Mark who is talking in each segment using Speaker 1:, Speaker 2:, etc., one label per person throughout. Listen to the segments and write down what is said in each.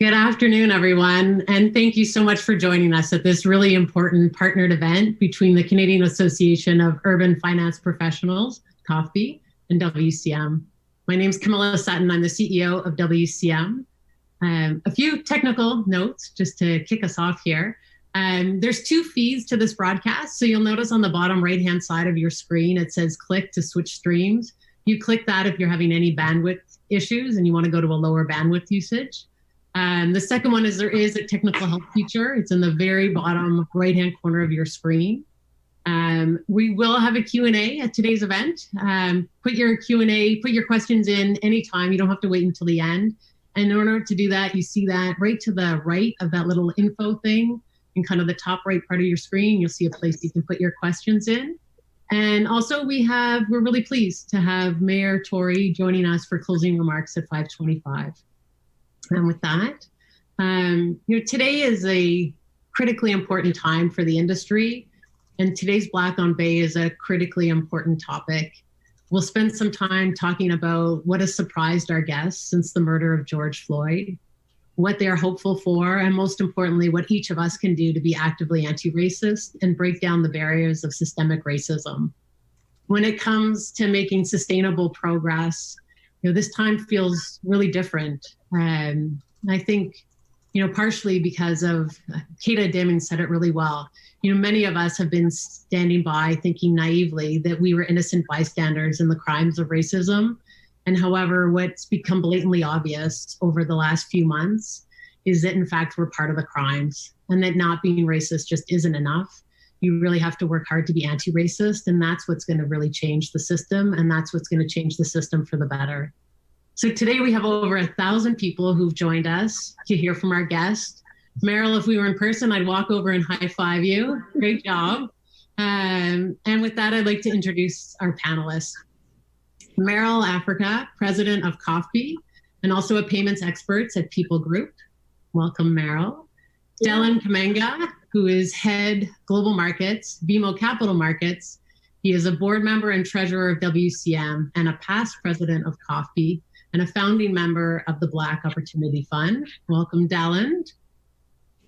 Speaker 1: Good afternoon, everyone, and thank you so much for joining us at this really important partnered event between the Canadian Association of Urban Finance Professionals, CAUFP, and WCM. My name is Camilla Sutton. I'm the CEO of WCM. A few technical notes just to kick us off here. There's two feeds to this broadcast, so you'll notice on the bottom right-hand side of your screen, it says click to switch streams. You click that if you're having any bandwidth issues and you want to go to a lower bandwidth usage. The second one is there is a technical help feature. It's in the very bottom right-hand corner of your screen. We will have a Q&A at today's event. Put your Q&A, put your questions in anytime. You don't have to wait until the end. And in order to do that, you see that right to the right of that little info thing in kind of the top right part of your screen, you'll see a place you can put your questions in. And also we're really pleased to have Mayor Tory joining us for closing remarks at 5:25. And with that, today is a critically important time for the industry, and today's Black on Bay is a critically important topic. We'll spend some time talking about what has surprised our guests since the murder of George Floyd, what they are hopeful for, and most importantly, what each of us can do to be actively anti-racist and break down the barriers of systemic racism. When it comes to making sustainable progress, this time feels really different. I think, partially because of, Kata Dimming said it really well. Many of us have been standing by thinking naively that we were innocent bystanders in the crimes of racism. And however, what's become blatantly obvious over the last few months is that in fact, we're part of the crimes, and that not being racist just isn't enough. You really have to work hard to be anti-racist, and that's what's going to really change the system, and that's what's going to change the system for the better. So today we have over 1,000 people who've joined us to hear from our guest. Meryl, if we were in person, I'd walk over and high five you. Great job. And with that, I'd like to introduce our panelists. Meryl Africa, president of CAUFP, and also a payments expert at People Group. Welcome, Meryl. Yeah. Dylan Kamenga, who is head global markets, BMO Capital Markets. He is a board member and treasurer of WCM and a past president of CAUFP and a founding member of the Black Opportunity Fund. Welcome, Dylan.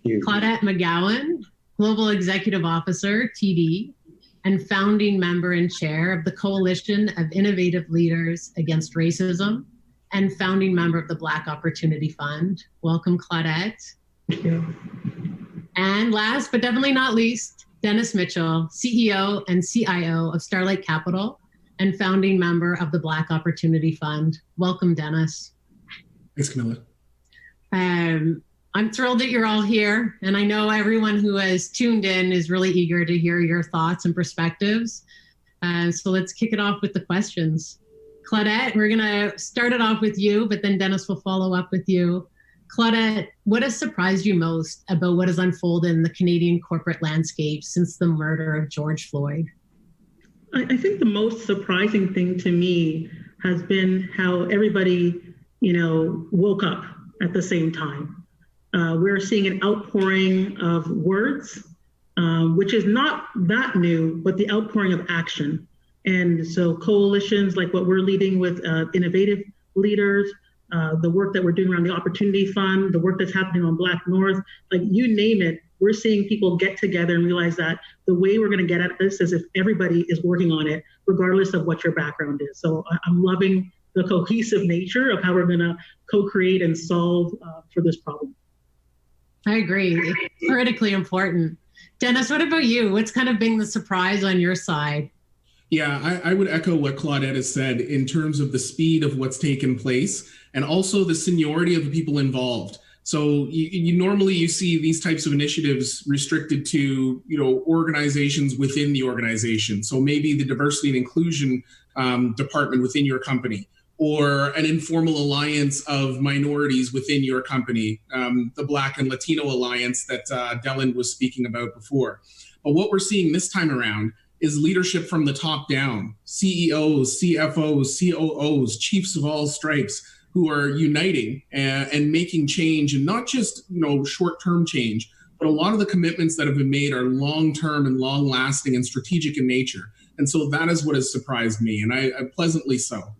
Speaker 1: Claudette McGowan, global executive officer, TD, and founding member and chair of the Coalition of Innovative Leaders Against Racism, and founding member of the Black Opportunity Fund. Welcome, Claudette.
Speaker 2: Thank you.
Speaker 1: And last but definitely not least, Dennis Mitchell, CEO and CIO of Starlight Capital and founding member of the Black Opportunity Fund. Welcome, Dennis.
Speaker 3: Thanks, Camilla.
Speaker 1: I'm thrilled that you're all here, and I know everyone who has tuned in is really eager to hear your thoughts and perspectives. So let's kick it off with the questions. Claudette, we're gonna start it off with you, but then Dennis will follow up with you. Claudette, what has surprised you most about what has unfolded in the Canadian corporate landscape since the murder of George Floyd?
Speaker 2: I think the most surprising thing to me has been how everybody, woke up at the same time. We're seeing an outpouring of words, which is not that new, but the outpouring of action. And so coalitions like what we're leading with innovative leaders, the work that we're doing around the Opportunity Fund, the work that's happening on Black North, like you name it, we're seeing people get together and realize that the way we're going to get at this is if everybody is working on it, regardless of what your background is. So I'm loving the cohesive nature of how we're going to co-create and solve for this problem.
Speaker 1: I agree. It's critically important. Dennis, what about you? What's kind of been the surprise on your side?
Speaker 3: Yeah, I would echo what Claudette has said in terms of the speed of what's taken place and also the seniority of the people involved. So you normally see these types of initiatives restricted to organizations within the organization. So maybe the diversity and inclusion department within your company, or an informal alliance of minorities within your company, the Black and Latino alliance that Dylan was speaking about before. But what we're seeing this time around is leadership from the top down, CEOs, CFOs, COOs, chiefs of all stripes, who are uniting and making change, and not just short-term change, but a lot of the commitments that have been made are long-term and long-lasting and strategic in nature. And so that is what has surprised me, and I pleasantly so.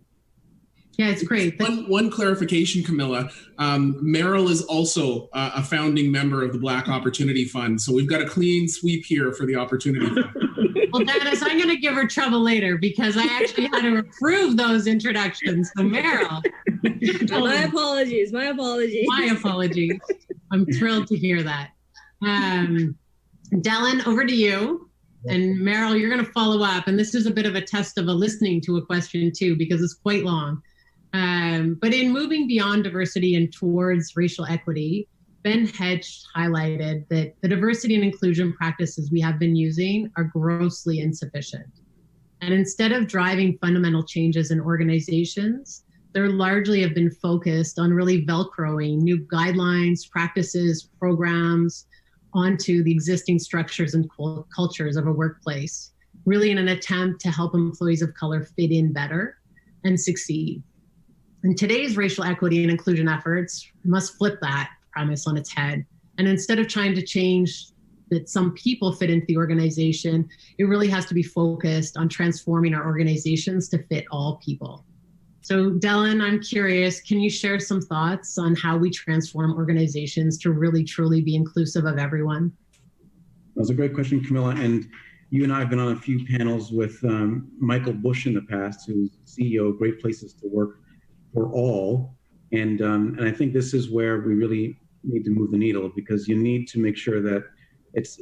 Speaker 1: Yeah, it's great.
Speaker 3: One clarification, Camilla. Merrill is also a founding member of the Black Opportunity Fund, so we've got a clean sweep here for the Opportunity Fund.
Speaker 1: Well, Dennis, I'm going to give her trouble later because I actually had to approve those introductions. So, Merrill.
Speaker 4: My apologies. My apologies.
Speaker 1: My apologies. I'm thrilled to hear that. Dylan, over to you. And Merrill, you're going to follow up. And this is a bit of a test of a listening to a question, too, because it's quite long. But in moving beyond diversity and towards racial equity, Ben Hedge highlighted that the diversity and inclusion practices we have been using are grossly insufficient. And instead of driving fundamental changes in organizations, they largely have been focused on really Velcroing new guidelines, practices, programs onto the existing structures and cultures of a workplace, really in an attempt to help employees of color fit in better and succeed. And today's racial equity and inclusion efforts must flip that premise on its head. And instead of trying to change that some people fit into the organization, it really has to be focused on transforming our organizations to fit all people. So Dylan, I'm curious, can you share some thoughts on how we transform organizations to really truly be inclusive of everyone?
Speaker 5: That was a great question, Camilla. And you and I have been on a few panels with Michael Bush in the past, who's CEO of Great Places to Work for All. And I think this is where we really need to move the needle, because you need to make sure that it's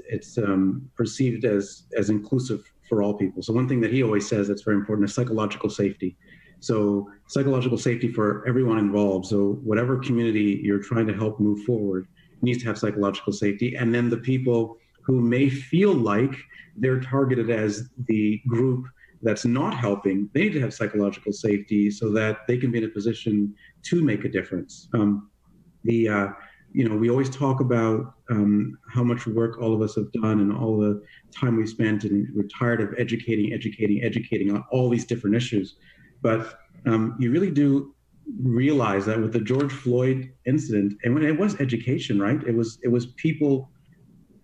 Speaker 5: perceived as inclusive for all people. So one thing that he always says that's very important is psychological safety. So psychological safety for everyone involved. So whatever community you're trying to help move forward needs to have psychological safety. And then the people who may feel like they're targeted as the group that's not helping, they need to have psychological safety so that they can be in a position to make a difference. We always talk about how much work all of us have done and all the time we spent, and we're tired of educating on all these different issues. But you really do realize that with the George Floyd incident, and when it was education, right? It was people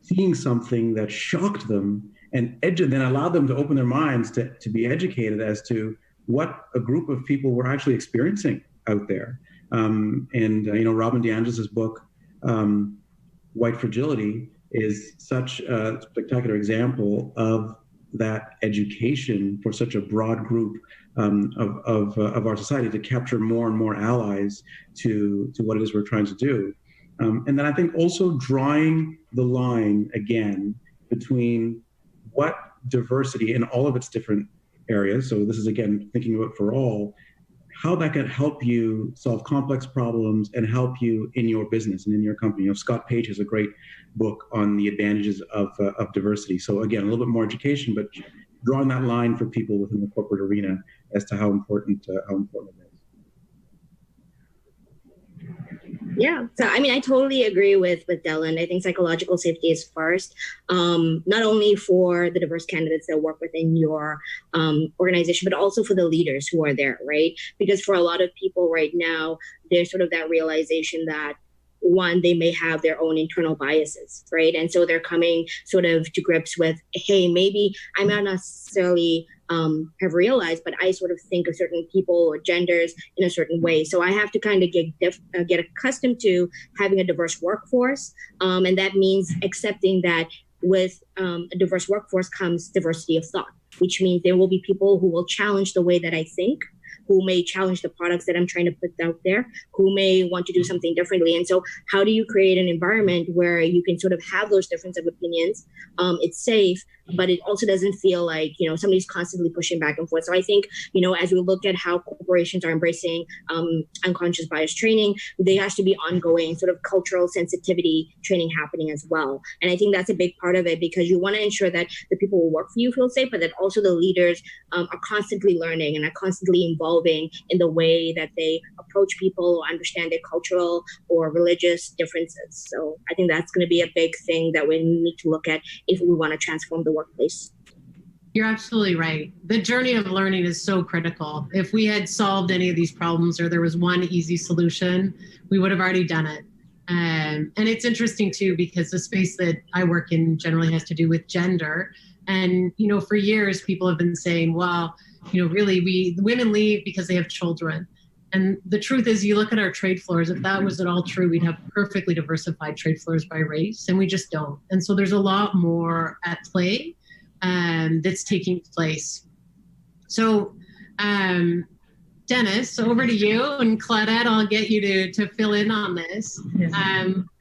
Speaker 5: seeing something that shocked them and then allowed them to open their minds to be educated as to what a group of people were actually experiencing out there. Robin DeAngelis' book, White Fragility, is such a spectacular example of that education for such a broad group of our society to capture more and more allies to what it is we're trying to do. And then I think also drawing the line again between what diversity in all of its different areas, so this is again thinking about for all, how that can help you solve complex problems and help you in your business and in your company. Scott Page has a great book on the advantages of diversity. So again, a little bit more education, but drawing that line for people within the corporate arena as to how important it is.
Speaker 4: Yeah, so I mean, I totally agree with Dylan. I think psychological safety is first, not only for the diverse candidates that work within your organization, but also for the leaders who are there, right? Because for a lot of people right now, there's sort of that realization that, one, they may have their own internal biases, right? And so they're coming sort of to grips with, hey, maybe I'm not necessarily have realized, but I sort of think of certain people or genders in a certain way. So I have to kind of get accustomed to having a diverse workforce. And that means accepting that with a diverse workforce comes diversity of thought, which means there will be people who will challenge the way that I think, who may challenge the products that I'm trying to put out there, who may want to do something differently. And so how do you create an environment where you can sort of have those differences of opinions? It's safe, but it also doesn't feel like, somebody's constantly pushing back and forth. So I think, as we look at how corporations are embracing unconscious bias training, there has to be ongoing sort of cultural sensitivity training happening as well. And I think that's a big part of it, because you want to ensure that the people who work for you feel safe, but that also the leaders are constantly learning and are constantly evolving in the way that they approach people or understand their cultural or religious differences. So I think that's going to be a big thing that we need to look at if we want to transform the workplace.
Speaker 1: You're absolutely right. The journey of learning is so critical. If we had solved any of these problems or there was one easy solution, we would have already done it. And it's interesting too, because the space that I work in generally has to do with gender. And, for years, people have been saying, well, really, women leave because they have children. And the truth is, you look at our trade floors, if that was at all true, we'd have perfectly diversified trade floors by race, and we just don't. And so there's a lot more at play that's taking place. So, Dennis, over to you, and Claudette, I'll get you to fill in on this.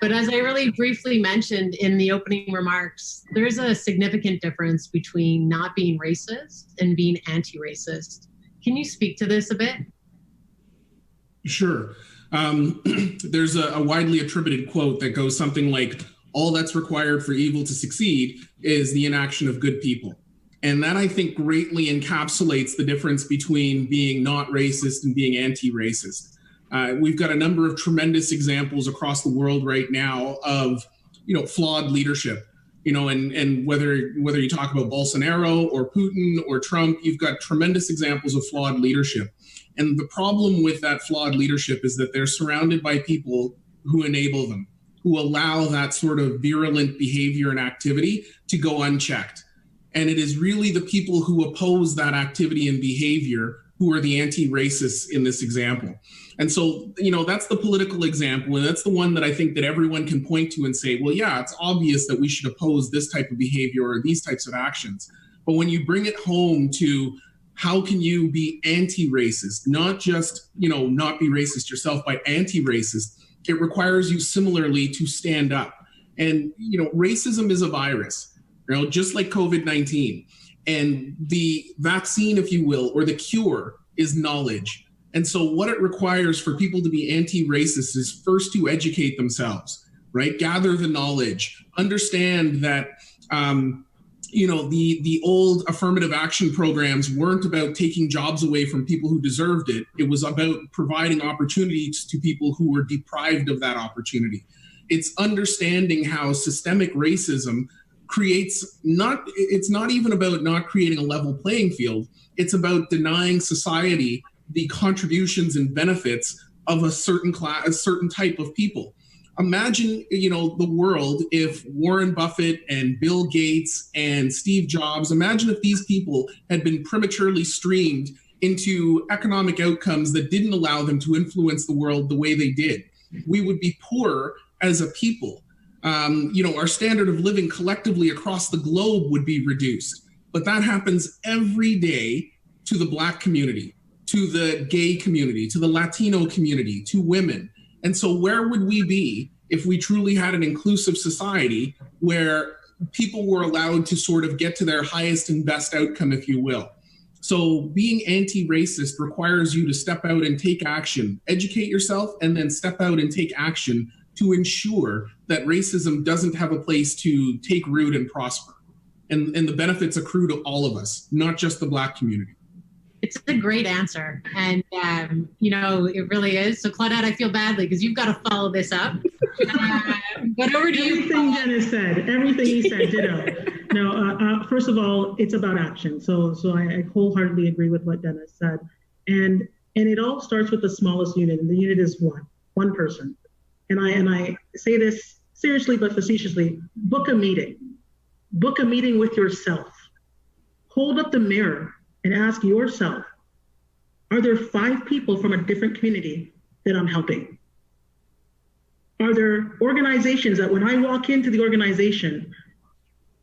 Speaker 1: But as I really briefly mentioned in the opening remarks, there's a significant difference between not being racist and being anti-racist. Can you speak to this a bit?
Speaker 3: Sure. There's a widely attributed quote that goes something like, all that's required for evil to succeed is the inaction of good people. And that, I think, greatly encapsulates the difference between being not racist and being anti-racist. We've got a number of tremendous examples across the world right now of, flawed leadership. And whether you talk about Bolsonaro or Putin or Trump, you've got tremendous examples of flawed leadership. And the problem with that flawed leadership is that they're surrounded by people who enable them, who allow that sort of virulent behavior and activity to go unchecked. And it is really the people who oppose that activity and behavior who are the anti-racists in this example. And so, that's the political example. And that's the one that I think that everyone can point to and say, well, yeah, it's obvious that we should oppose this type of behavior or these types of actions. But when you bring it home to how can you be anti-racist, not just, not be racist yourself, but anti-racist, it requires you similarly to stand up. And, racism is a virus. Just like COVID-19. And the vaccine, if you will, or the cure is knowledge. And so what it requires for people to be anti-racist is first to educate themselves, right? Gather the knowledge, understand that, the old affirmative action programs weren't about taking jobs away from people who deserved it. It was about providing opportunities to people who were deprived of that opportunity. It's understanding how systemic racism it's not even about not creating a level playing field. It's about denying society the contributions and benefits of a certain class, a certain type of people. Imagine, the world if Warren Buffett and Bill Gates and Steve Jobs, imagine if these people had been prematurely streamed into economic outcomes that didn't allow them to influence the world the way they did. We would be poorer as a people. Our standard of living collectively across the globe would be reduced. But that happens every day to the Black community, to the gay community, to the Latino community, to women. And so where would we be if we truly had an inclusive society where people were allowed to sort of get to their highest and best outcome, if you will? So being anti-racist requires you to step out and take action, educate yourself, and then step out and take action to ensure that racism doesn't have a place to take root and prosper. And the benefits accrue to all of us, not just the Black community.
Speaker 1: It's a great answer. And, it really is. So, Claudette, I feel badly because you've got to follow this up. But over to you.
Speaker 2: Everything Dennis said, everything he said, ditto. No, first of all, it's about action. So I wholeheartedly agree with what Dennis said. And it all starts with the smallest unit, and the unit is one person. And I say this seriously but facetiously, book a meeting. Book a meeting with yourself. Hold up the mirror and ask yourself, are there 5 people from a different community that I'm helping? Are there organizations that when I walk into the organization,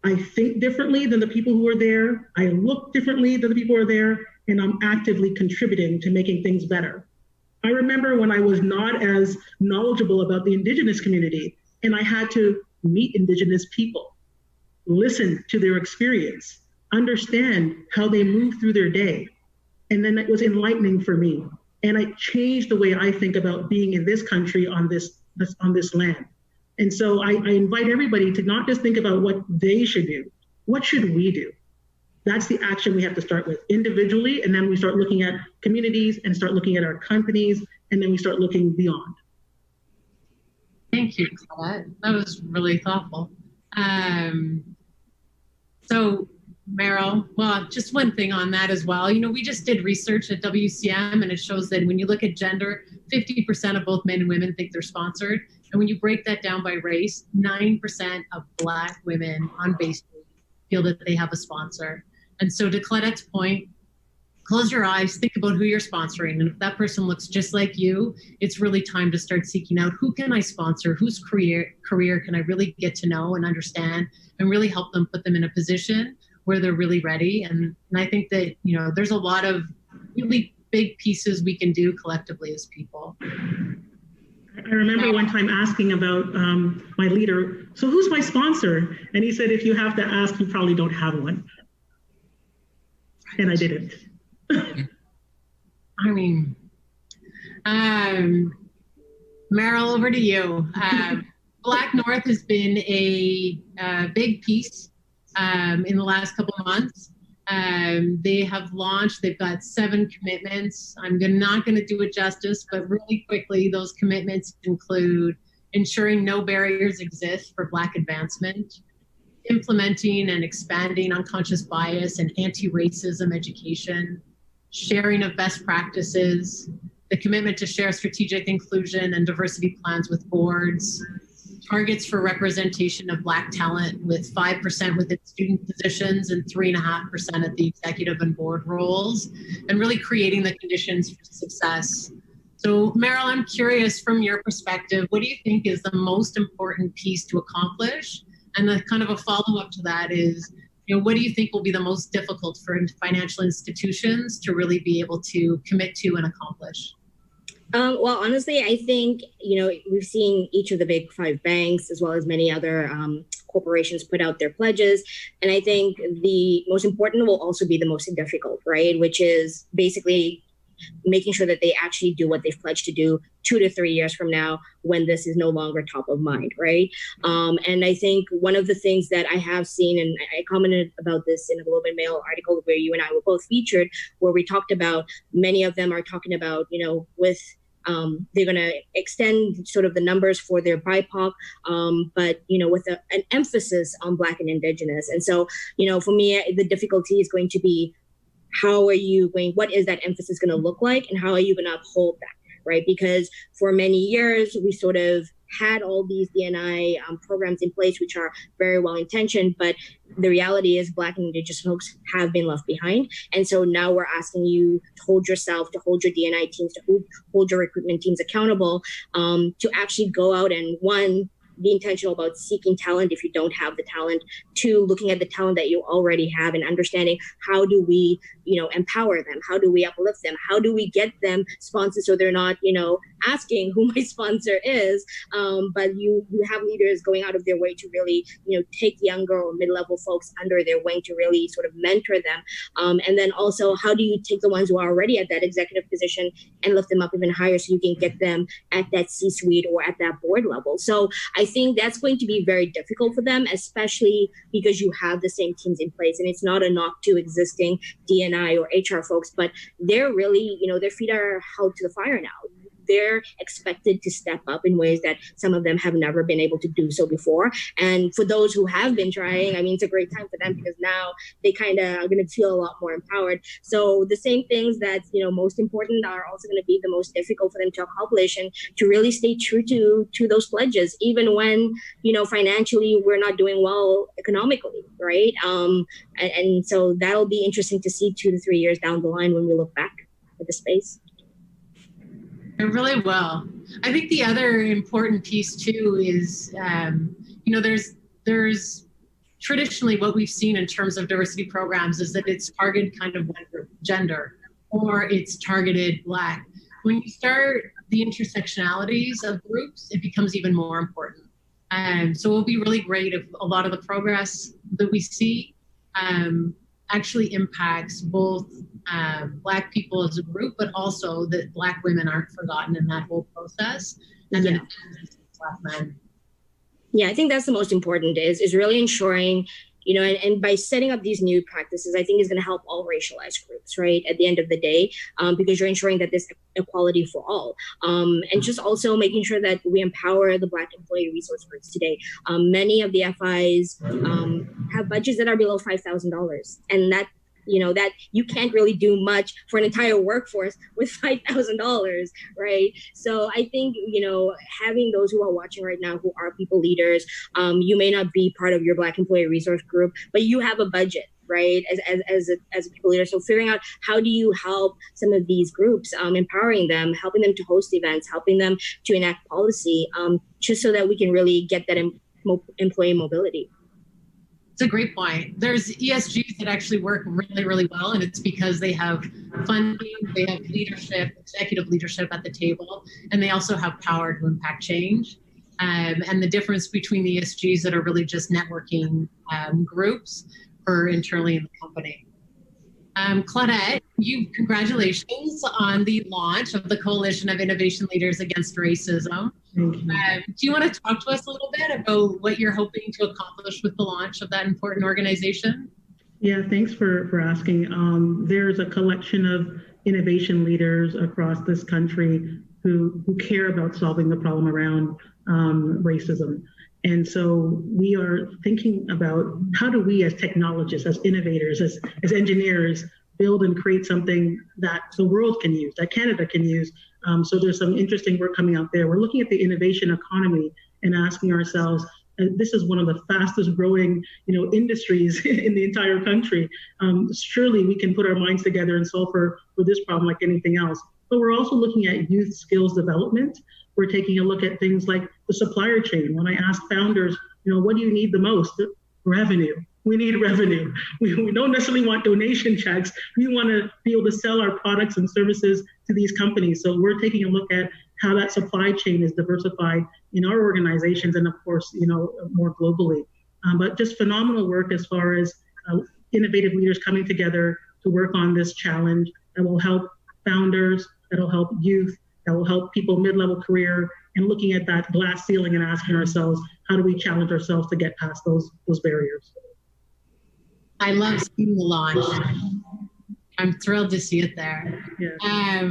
Speaker 2: I think differently than the people who are there, I look differently than the people who are there, and I'm actively contributing to making things better? I remember when I was not as knowledgeable about the Indigenous community, and I had to meet Indigenous people, listen to their experience, understand how they move through their day. And then it was enlightening for me. And it changed the way I think about being in this country on this land. And so I invite everybody to not just think about what they should do. What should we do? That's the action we have to start with individually, and then we start looking at communities and start looking at our companies, and then we start looking beyond.
Speaker 1: Thank you, Claudette. That was really thoughtful. So, Meryl, well, just one thing on that as well. We just did research at WCM, and it shows that when you look at gender, 50% of both men and women think they're sponsored. And when you break that down by race, 9% of Black women on base feel that they have a sponsor. And so to Claudette's point, close your eyes, think about who you're sponsoring. And if that person looks just like you, it's really time to start seeking out, who can I sponsor? Whose career can I really get to know and understand and really help them, put them in a position where they're really ready. And I think that, there's a lot of really big pieces we can do collectively as people.
Speaker 2: I remember one time asking about my leader, so who's my sponsor? And he said, if you have to ask, you probably don't have one. And I didn't.
Speaker 1: I mean, Meryl, over to you. Black North has been a big piece in the last couple of months. They have launched, they've got 7 commitments. I'm not going to do it justice, but really quickly, those commitments include ensuring no barriers exist for Black advancement, implementing and expanding unconscious bias and anti-racism education, sharing of best practices, the commitment to share strategic inclusion and diversity plans with boards, targets for representation of Black talent with 5% within student positions and 3.5% at the executive and board roles, and really creating the conditions for success. So Meryl, I'm curious from your perspective, what do you think is the most important piece to accomplish? And the kind of a follow-up to that is, what do you think will be the most difficult for financial institutions to really be able to commit to and accomplish?
Speaker 4: Well, honestly, I think, we've seen each of the big 5 banks, as well as many other corporations, put out their pledges. And I think the most important will also be the most difficult, right? Which is basically making sure that they actually do what they've pledged to do 2 to 3 years from now, when this is no longer top of mind, right? And I think one of the things that I have seen, and I commented about this in a Globe and Mail article where you and I were both featured, where we talked about, many of them are talking about, with they're going to extend sort of the numbers for their BIPOC, but, with an emphasis on Black and Indigenous. And so, for me, the difficulty is going to be, what is that emphasis going to look like, and how are you going to uphold that, right? Because for many years, we sort of had all these D&I programs in place, which are very well intentioned, but the reality is Black and Indigenous folks have been left behind. And so now we're asking you to hold yourself, to hold your D&I teams, to hold your recruitment teams accountable, to actually go out and, 1, be intentional about seeking talent if you don't have the talent. 2, looking at the talent that you already have and understanding, how do we, empower them? How do we uplift them? How do we get them sponsored so they're not, asking who my sponsor is, but you have leaders going out of their way to really, take younger or mid-level folks under their wing to really sort of mentor them. And then also, how do you take the ones who are already at that executive position and lift them up even higher so you can get them at that C-suite or at that board level? So I think that's going to be very difficult for them, especially because you have the same teams in place. And it's not a knock to existing D&I or HR folks, but they're really, their feet are held to the fire now. They're expected to step up in ways that some of them have never been able to do so before. And for those who have been trying, it's a great time for them, because now they kind of are going to feel a lot more empowered. So the same things that, most important are also going to be the most difficult for them to accomplish, and to really stay true to those pledges, even when, financially we're not doing well economically, right? And so that'll be interesting to see 2 to 3 years down the line when we look back at the space.
Speaker 1: It really will. I think the other important piece too is, there's traditionally what we've seen in terms of diversity programs is that it's targeted kind of one group, gender, or it's targeted Black. When you start the intersectionalities of groups, it becomes even more important. So it'll be really great if a lot of the progress that we see actually impacts both Black people as a group, but also that Black women aren't forgotten in that whole process, and then Black men.
Speaker 4: Yeah, I think that's the most important is really ensuring, and by setting up these new practices, I think is going to help all racialized groups, right? At the end of the day, because you're ensuring that there's equality for all. And just also making sure that we empower the Black employee resource groups today. Many of the FIs have budgets that are below $5,000, and that you can't really do much for an entire workforce with $5,000, right? So I think, having those who are watching right now, who are people leaders, you may not be part of your Black employee resource group, but you have a budget right? As people leaders. So figuring out how do you help some of these groups, empowering them, helping them to host events, helping them to enact policy, just so that we can really get that employee mobility.
Speaker 1: It's a great point. There's ESGs that actually work really, really well, and it's because they have funding, they have leadership, executive leadership at the table, and they also have power to impact change. And the difference between the ESGs that are really just networking groups for internally in the company. Claudette, congratulations on the launch of the Coalition of Innovation Leaders Against Racism.
Speaker 2: Thank you.
Speaker 1: Do you want to talk to us a little bit about what you're hoping to accomplish with the launch of that important organization?
Speaker 2: Yeah, thanks for asking. There's a collection of innovation leaders across this country who care about solving the problem around racism. And so we are thinking about how do we as technologists, as innovators, as engineers, build and create something that the world can use, that Canada can use. So there's some interesting work coming out there. We're looking at the innovation economy and asking ourselves, this is one of the fastest growing, industries in the entire country. Surely we can put our minds together and solve for this problem like anything else. But we're also looking at youth skills development. We're taking a look at things like the supplier chain. When I ask founders, what do you need the most? Revenue. We need revenue. We don't necessarily want donation checks. We want to be able to sell our products and services to these companies. So we're taking a look at how that supply chain is diversified in our organizations and, of course, more globally. But just phenomenal work as far as innovative leaders coming together to work on this challenge that will help founders, that will help youth, that will help people mid-level career, and looking at that glass ceiling and asking ourselves, how do we challenge ourselves to get past those barriers?
Speaker 1: I love seeing the launch. I'm thrilled to see it there.
Speaker 2: Yeah.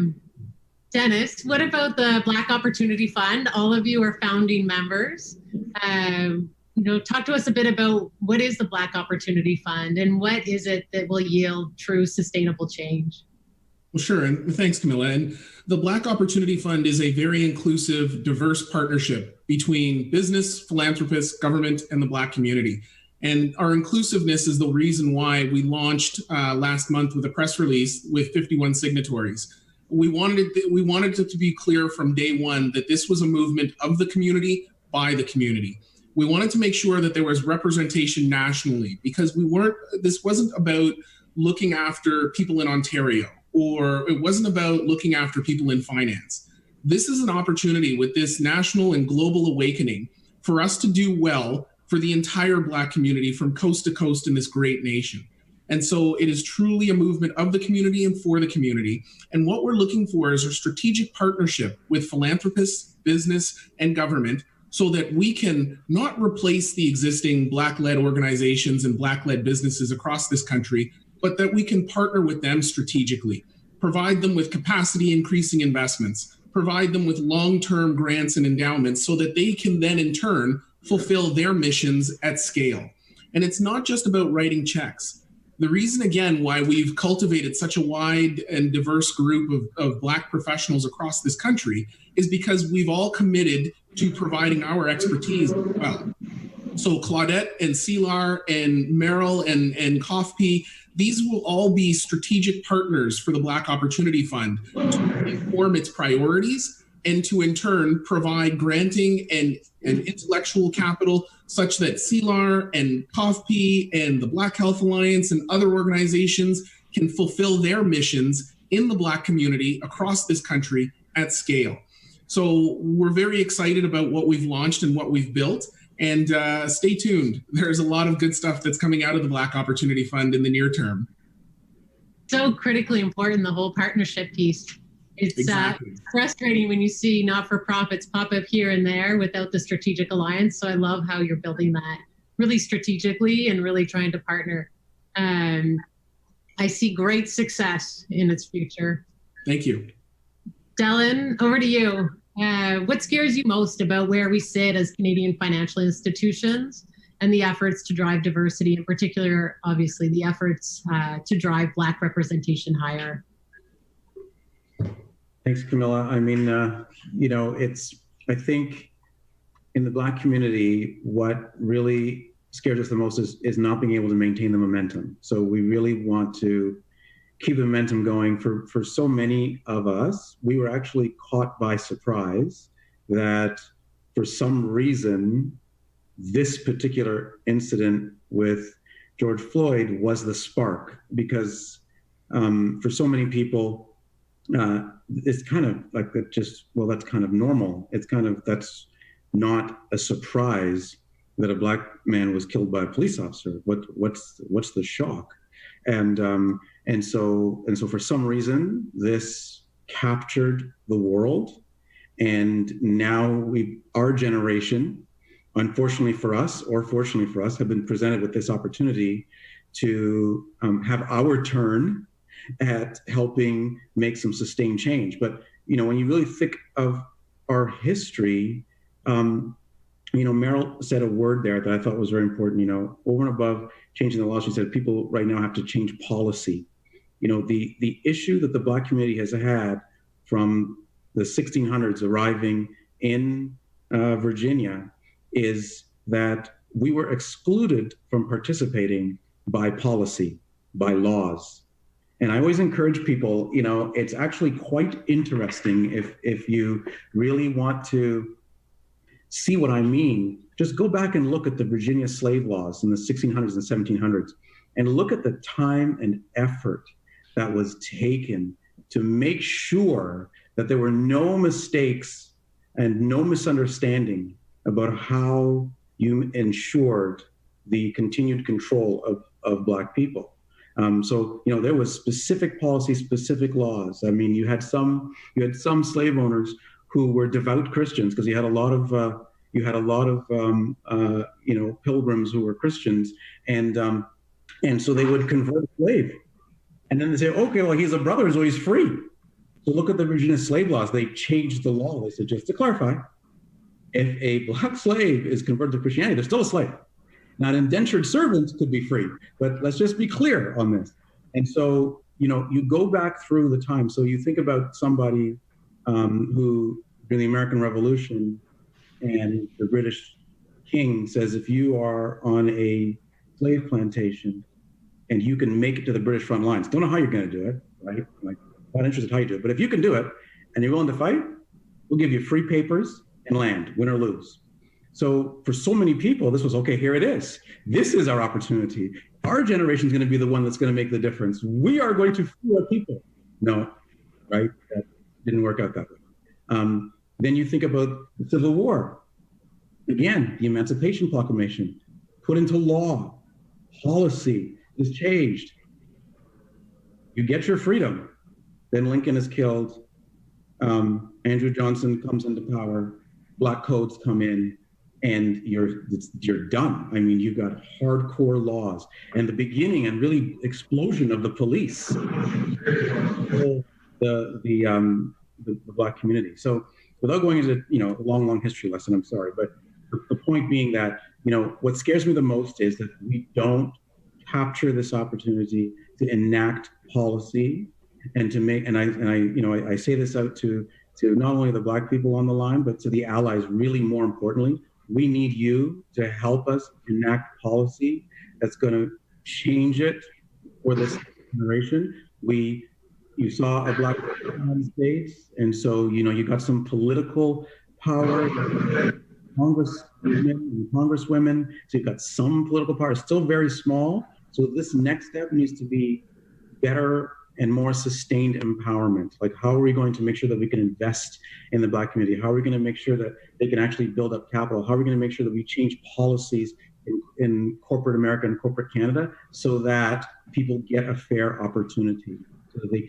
Speaker 1: Dennis, what about the Black Opportunity Fund? All of you are founding members. Talk to us a bit about what is the Black Opportunity Fund and what is it that will yield true sustainable change?
Speaker 3: Well, sure, and thanks, Camilla. And the Black Opportunity Fund is a very inclusive, diverse partnership between business, philanthropists, government, and the Black community. And our inclusiveness is the reason why we launched last month with a press release with 51 signatories. We wanted it to be clear from day one that this was a movement of the community by the community. We wanted to make sure that there was representation nationally because this wasn't about looking after people in Ontario, or it wasn't about looking after people in finance. This is an opportunity with this national and global awakening for us to do well for the entire Black community from coast to coast in this great nation. And so it is truly a movement of the community and for the community. And what we're looking for is a strategic partnership with philanthropists, business, and government so that we can not replace the existing Black-led organizations and Black-led businesses across this country, but that we can partner with them strategically, provide them with capacity increasing investments, provide them with long-term grants and endowments so that they can then in turn fulfill their missions at scale. And it's not just about writing checks. The reason, again, why we've cultivated such a wide and diverse group of Black professionals across this country is because we've all committed to providing our expertise as well. So Claudette and CELAR and Merrill and CAUFP, these will all be strategic partners for the Black Opportunity Fund to inform its priorities and to in turn provide granting and intellectual capital such that CELAR and CAUFP and the Black Health Alliance and other organizations can fulfill their missions in the Black community across this country at scale. So we're very excited about what we've launched and what we've built. And stay tuned. There's a lot of good stuff that's coming out of the Black Opportunity Fund in the near term.
Speaker 1: So critically important, the whole partnership piece. It's exactly. Frustrating when you see not-for-profits pop up here and there without the strategic alliance. So I love how you're building that really strategically and really trying to partner. I see great success in its future.
Speaker 3: Thank you.
Speaker 1: Dylan, over to you. What scares you most about where we sit as Canadian financial institutions and the efforts to drive diversity, in particular, obviously, the efforts to drive Black representation higher?
Speaker 5: Thanks, Camilla. I mean, I think in the Black community, what really scares us the most is not being able to maintain the momentum. So we really want to keep the momentum going. For so many of us, we were actually caught by surprise that for some reason, this particular incident with George Floyd was the spark, because for so many people, it's kind of like that. That's kind of normal. That's not a surprise that a Black man was killed by a police officer. What's the shock? And so for some reason, this captured the world, and now our generation, unfortunately for us, or fortunately for us, have been presented with this opportunity to have our turn at helping make some sustained change. But when you really think of our history, Meryl said a word there that I thought was very important. Over and above changing the law, she said people right now have to change policy. The issue that the Black community has had from the 1600s arriving in Virginia is that we were excluded from participating by policy, by laws. And I always encourage people, it's actually quite interesting if you really want to see what I mean, just go back and look at the Virginia slave laws in the 1600s and 1700s and look at the time and effort that was taken to make sure that there were no mistakes and no misunderstanding about how you ensured the continued control of Black people. So there was specific policy, specific laws. I mean, you had some slave owners who were devout Christians, because you had a lot of pilgrims who were Christians, and so they would convert a slave, and then they say, okay, well, he's a brother, so he's free. So look at the Virginia slave laws. They changed the law. They said, just to clarify, if a Black slave is converted to Christianity, they're still a slave. Now, indentured servants could be free, but let's just be clear on this. And so, you go back through the time. So you think about somebody who, during the American Revolution, and the British king says, if you are on a slave plantation and you can make it to the British front lines, don't know how you're going to do it, right? Like, not interested how you do it, but if you can do it and you're willing to fight, we'll give you free papers and land, win or lose. So for so many people, this was, okay, here it is. This is our opportunity. Our generation is going to be the one that's going to make the difference. We are going to free our people. No, right? That didn't work out that way. Then you think about the Civil War. Again, the Emancipation Proclamation, put into law, policy is changed. You get your freedom. Then Lincoln is killed. Andrew Johnson comes into power. Black codes come in, and you're done. I mean, you've got hardcore laws, and the beginning and really explosion of the police, the Black community. So, without going into a long history lesson, I'm sorry, but the point being that what scares me the most is that we don't capture this opportunity to enact policy and to make. And I say this out to not only the Black people on the line, but to the allies. Really, more importantly, we need you to help us enact policy that's going to change it for this generation. You saw a Black United States, and so you got some political power, congressmen and congresswomen. So you've got some political power, still very small. So this next step needs to be better and more sustained empowerment. Like, how are we going to make sure that we can invest in the Black community? How are we going to make sure that they can actually build up capital? How are we going to make sure that we change policies in corporate America and corporate Canada so that people get a fair opportunity, so that they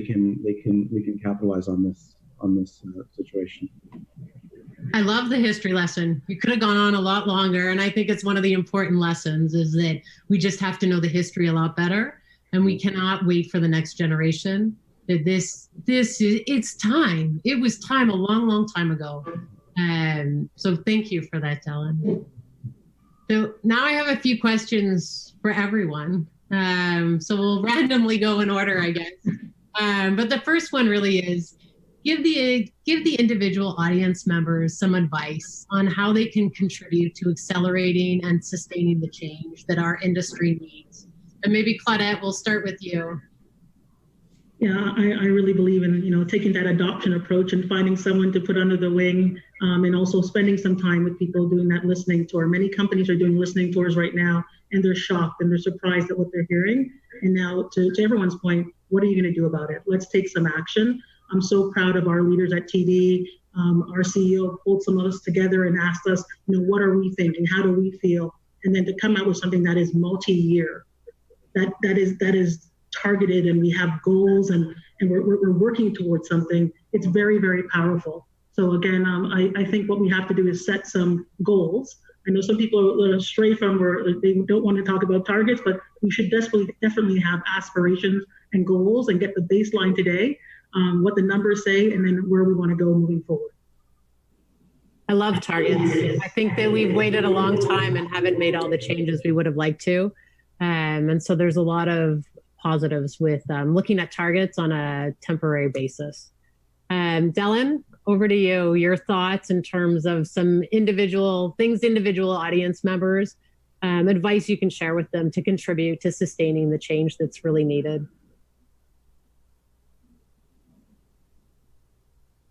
Speaker 5: can capitalize on this situation?
Speaker 1: I love the history lesson. You could have gone on a lot longer, and I think it's one of the important lessons is that we just have to know the history a lot better, and we cannot wait for the next generation. That it's time. It was time a long time ago. So thank you for that, Dylan. So now I have a few questions for everyone. So we'll randomly go in order, I guess. But the first one really is, give the individual audience members some advice on how they can contribute to accelerating and sustaining the change that our industry needs. And maybe Claudette, we'll start with you.
Speaker 2: Yeah, I really believe in, taking that adoption approach and finding someone to put under the wing, and also spending some time with people doing that listening tour. Many companies are doing listening tours right now, and they're shocked and they're surprised at what they're hearing. And now, to everyone's point, what are you going to do about it? Let's take some action. I'm so proud of our leaders at TD. Our CEO pulled some of us together and asked us, what are we thinking? How do we feel? And then to come out with something that is multi-year, that is targeted, and we have goals, and we're working towards something. It's very, very powerful. So again, I think what we have to do is set some goals. I know some people are a little stray from where they don't want to talk about targets, but we should definitely have aspirations and goals and get the baseline today, what the numbers say, and then where we want to go moving forward.
Speaker 1: I love targets. I think that we've waited a long time and haven't made all the changes we would have liked to. And so there's a lot of positives with looking at targets on a temporary basis. Dylan, over to you. Your thoughts in terms of some individual audience members, advice you can share with them to contribute to sustaining the change that's really needed.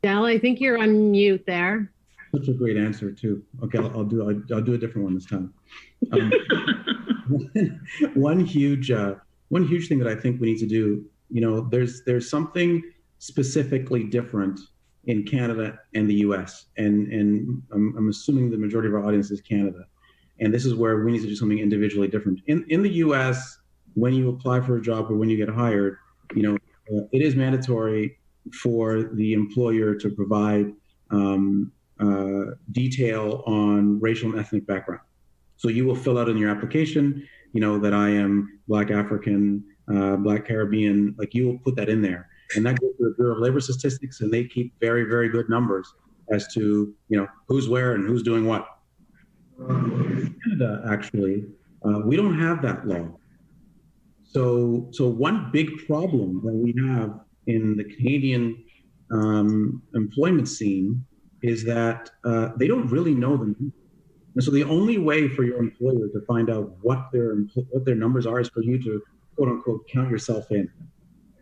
Speaker 1: Del, I think you're on mute there.
Speaker 5: Such a great answer too. Okay, I'll do a different one this time. One huge thing that I think we need to do, there's something specifically different in Canada and the US, and I'm assuming the majority of our audience is Canada, and this is where we need to do something individually different. In the US, when you apply for a job or when you get hired, it is mandatory for the employer to provide detail on racial and ethnic background. So you will fill out in your application, that I am Black African, Black Caribbean, like you will put that in there. And that goes to the Bureau of Labor Statistics, and they keep very, very good numbers as to, who's where and who's doing what. In Canada, actually, we don't have that law. So one big problem that we have in the Canadian employment scene is that they don't really know them. And so the only way for your employer to find out what their numbers are is for you to, quote unquote, count yourself in.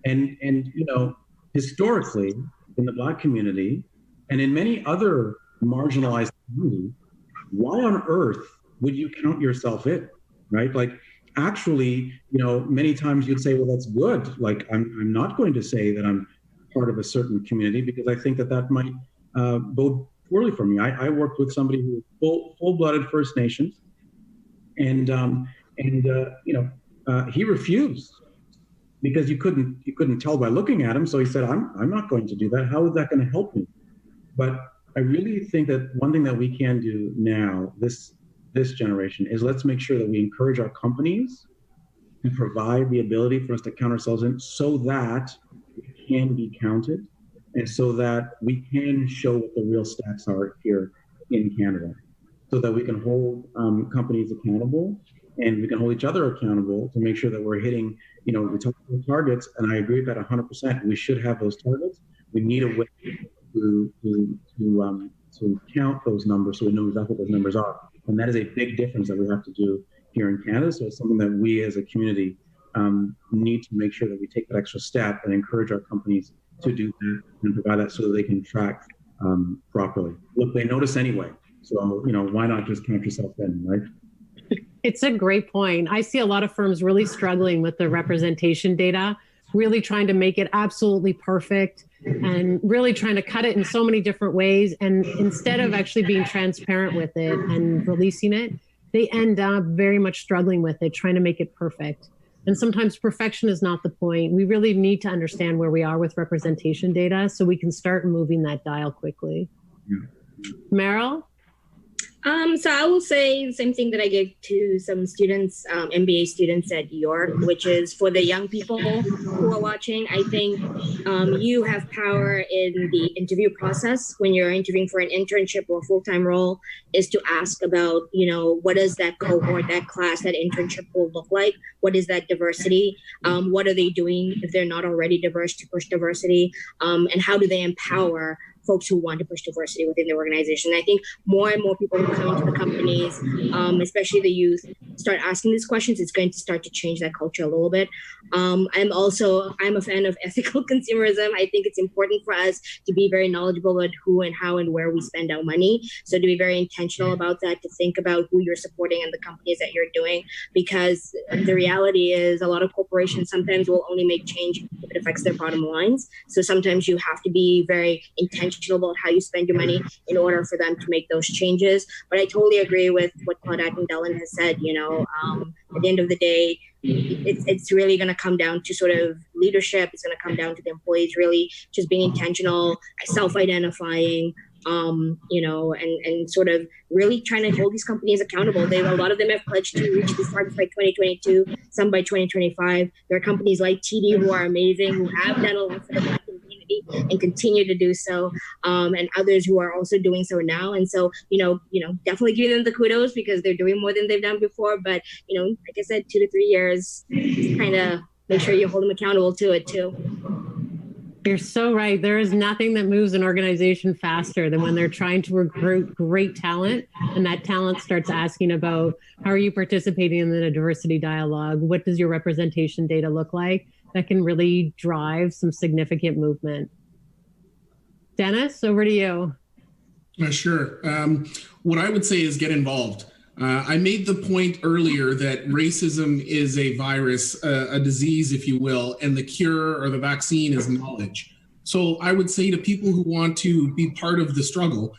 Speaker 5: And historically in the Black community and in many other marginalized communities, why on earth would you count yourself in, right? Like, actually, many times you'd say, well, that's good. Like, I'm not going to say that I'm part of a certain community because I think that might bode poorly for me. I worked with somebody who was full-blooded First Nations, and he refused because you couldn't tell by looking at him. So he said, I'm not going to do that. How is that going to help me? But I really think that one thing that we can do now, this generation, is let's make sure that we encourage our companies to provide the ability for us to count ourselves in so that we can be counted and so that we can show what the real stats are here in Canada, so that we can hold companies accountable and we can hold each other accountable to make sure that we're hitting, we talk about targets, and I agree with that 100%. We should have those targets. We need a way to count those numbers so we know exactly what those numbers are. And that is a big difference that we have to do here in Canada. So it's something that we as a community need to make sure that we take that extra step and encourage our companies to do that and provide that so that they can track properly. Look, they notice anyway. So, why not just count yourself in, right?
Speaker 1: It's a great point. I see a lot of firms really struggling with the representation data, really trying to make it absolutely perfect and really trying to cut it in so many different ways. And instead of actually being transparent with it and releasing it, they end up very much struggling with it, trying to make it perfect. And sometimes perfection is not the point. We really need to understand where we are with representation data so we can start moving that dial quickly. Yeah. Meryl?
Speaker 4: So I will say the same thing that I give to some students, MBA students at York, which is for the young people who are watching. I think you have power in the interview process when you're interviewing for an internship or a full-time role, is to ask about, what does that cohort, that class, that internship will look like? What is that diversity? What are they doing if they're not already diverse to push diversity? And how do they empower folks who want to push diversity within the organization? And I think more and more people who come into the companies, especially the youth, start asking these questions, it's going to start to change that culture a little bit. I'm a fan of ethical consumerism. I think it's important for us to be very knowledgeable about who and how and where we spend our money. So to be very intentional about that, to think about who you're supporting and the companies that you're doing, because the reality is a lot of corporations sometimes will only make change if it affects their bottom lines. So sometimes you have to be very intentional about how you spend your money in order for them to make those changes. But I totally agree with what Claudette and Dylan has said. At the end of the day, it's really going to come down to sort of leadership. It's going to come down to the employees really just being intentional, self-identifying, and sort of really trying to hold these companies accountable. A lot of them have pledged to reach these targets by 2022, some by 2025. There are companies like TD who are amazing, who have done a lot for the Black community and continue to do so, and others who are also doing so now. And so, definitely give them the kudos because they're doing more than they've done before. But, like I said, 2 to 3 years, kind of make sure you hold them accountable to it too.
Speaker 1: You're so right. There is nothing that moves an organization faster than when they're trying to recruit great talent, and that talent starts asking about, how are you participating in the diversity dialogue? What does your representation data look like? That can really drive some significant movement. Dennis, over to you.
Speaker 3: Sure. What I would say is get involved. I made the point earlier that racism is a virus, a disease, if you will, and the cure or the vaccine is knowledge. So I would say to people who want to be part of the struggle,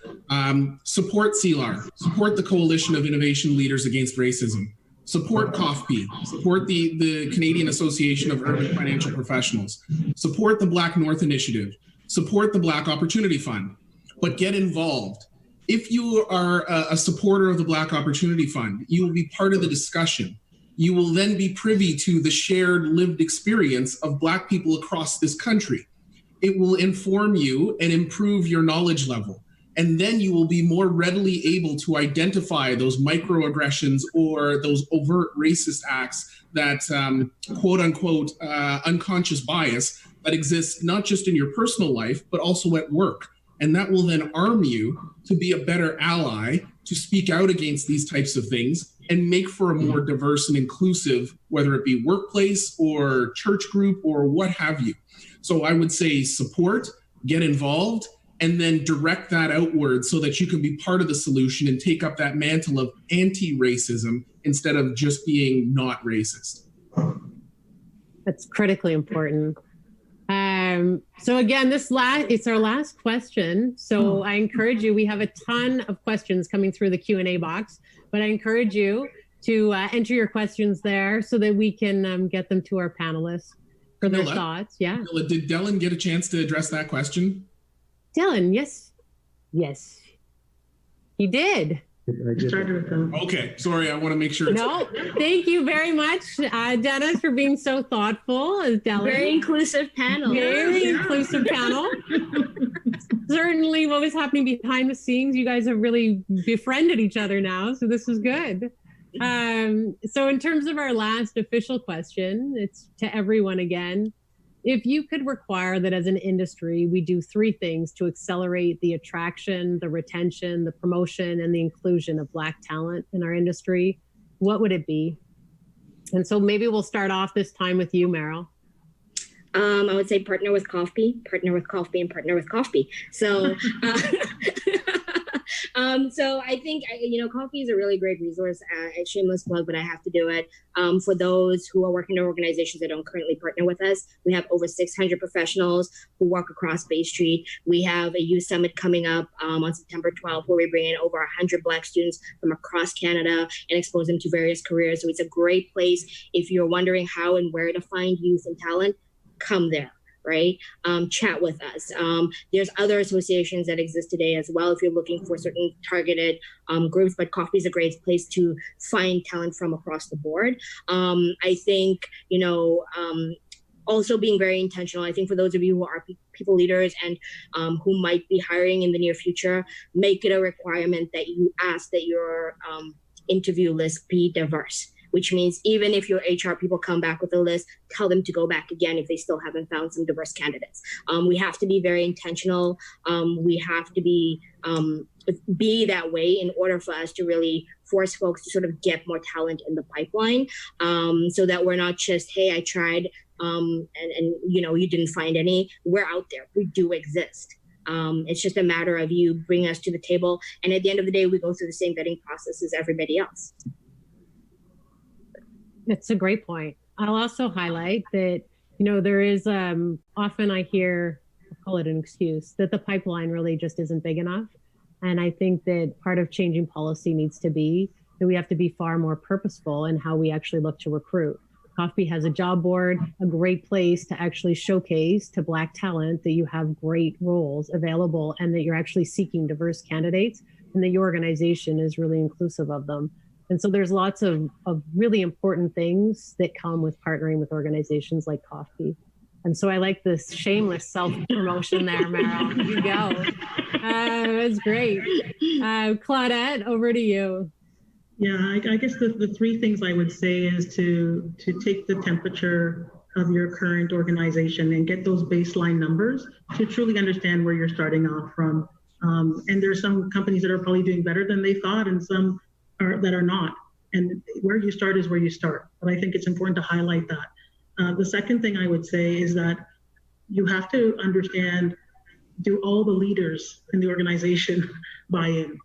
Speaker 3: support CELAR, support the Coalition of Innovation Leaders Against Racism, support CAUFP, support the Canadian Association of Urban Financial Professionals, support the Black North Initiative, support the Black Opportunity Fund, but get involved. If you are a supporter of the Black Opportunity Fund, you will be part of the discussion. You will then be privy to the shared lived experience of Black people across this country. It will inform you and improve your knowledge level. And then you will be more readily able to identify those microaggressions or those overt racist acts that, quote unquote, unconscious bias that exists not just in your personal life, but also at work. And that will then arm you to be a better ally, to speak out against these types of things and make for a more diverse and inclusive, whether it be workplace or church group or what have you. So I would say support, get involved, and then direct that outward so that you can be part of the solution and take up that mantle of anti-racism instead of just being not racist.
Speaker 1: That's critically important. So again, it's our last question. So I encourage you, we have a ton of questions coming through the Q&A box, but I encourage you to enter your questions there so that we can get them to our panelists for their thoughts. Yeah.
Speaker 3: Did Dylan get a chance to address that question?
Speaker 1: Dylan, yes, he did.
Speaker 3: Okay, sorry, I want to make sure.
Speaker 1: No, thank you very much, Dennis, for being so thoughtful. Dylan.
Speaker 4: Very inclusive panel.
Speaker 1: Very inclusive panel. Certainly what was happening behind the scenes, you guys have really befriended each other now, so this is good. So in terms of our last official question, it's to everyone again. If you could require that as an industry, we do 3 things to accelerate the attraction, the retention, the promotion, and the inclusion of Black talent in our industry, what would it be? And so maybe we'll start off this time with you, Meryl.
Speaker 4: I would say partner with CAUFP, partner with CAUFP, and partner with CAUFP. So, so I think, CAUFP is a really great resource. A shameless plug, but I have to do it. For those who are working in organizations that don't currently partner with us, we have over 600 professionals who work across Bay Street. We have a youth summit coming up on September 12th, where we bring in over 100 Black students from across Canada and expose them to various careers. So it's a great place if you're wondering how and where to find youth and talent. Come there. right? Chat with us. There's other associations that exist today as well if you're looking for certain targeted groups, but CAUFP is a great place to find talent from across the board. I think, also being very intentional. I think for those of you who are people leaders and who might be hiring in the near future, make it a requirement that you ask that your interview list be diverse, which means even if your HR people come back with a list, tell them to go back again if they still haven't found some diverse candidates. We have to be very intentional. We have to be that way in order for us to really force folks to sort of get more talent in the pipeline, so that we're not just, hey, I tried, and you didn't find any. We're out there. We do exist. It's just a matter of you bring us to the table. And at the end of the day, we go through the same vetting process as everybody else.
Speaker 1: It's a great point. I'll also highlight that, there is often I hear, I'll call it an excuse, that the pipeline really just isn't big enough. And I think that part of changing policy needs to be that we have to be far more purposeful in how we actually look to recruit. CAUFP has a job board, a great place to actually showcase to Black talent that you have great roles available and that you're actually seeking diverse candidates and that your organization is really inclusive of them. And so there's lots of really important things that come with partnering with organizations like CAUFP. And so I like this shameless self-promotion there, Meryl. There you go. It was great. Claudette, over to you.
Speaker 2: Yeah, I guess the three things I would say is to take the temperature of your current organization and get those baseline numbers to truly understand where you're starting off from. And there's some companies that are probably doing better than they thought and some that are not. And where you start is where you start. But I think it's important to highlight that. The second thing I would say is that you have to understand, do all the leaders in the organization buy in?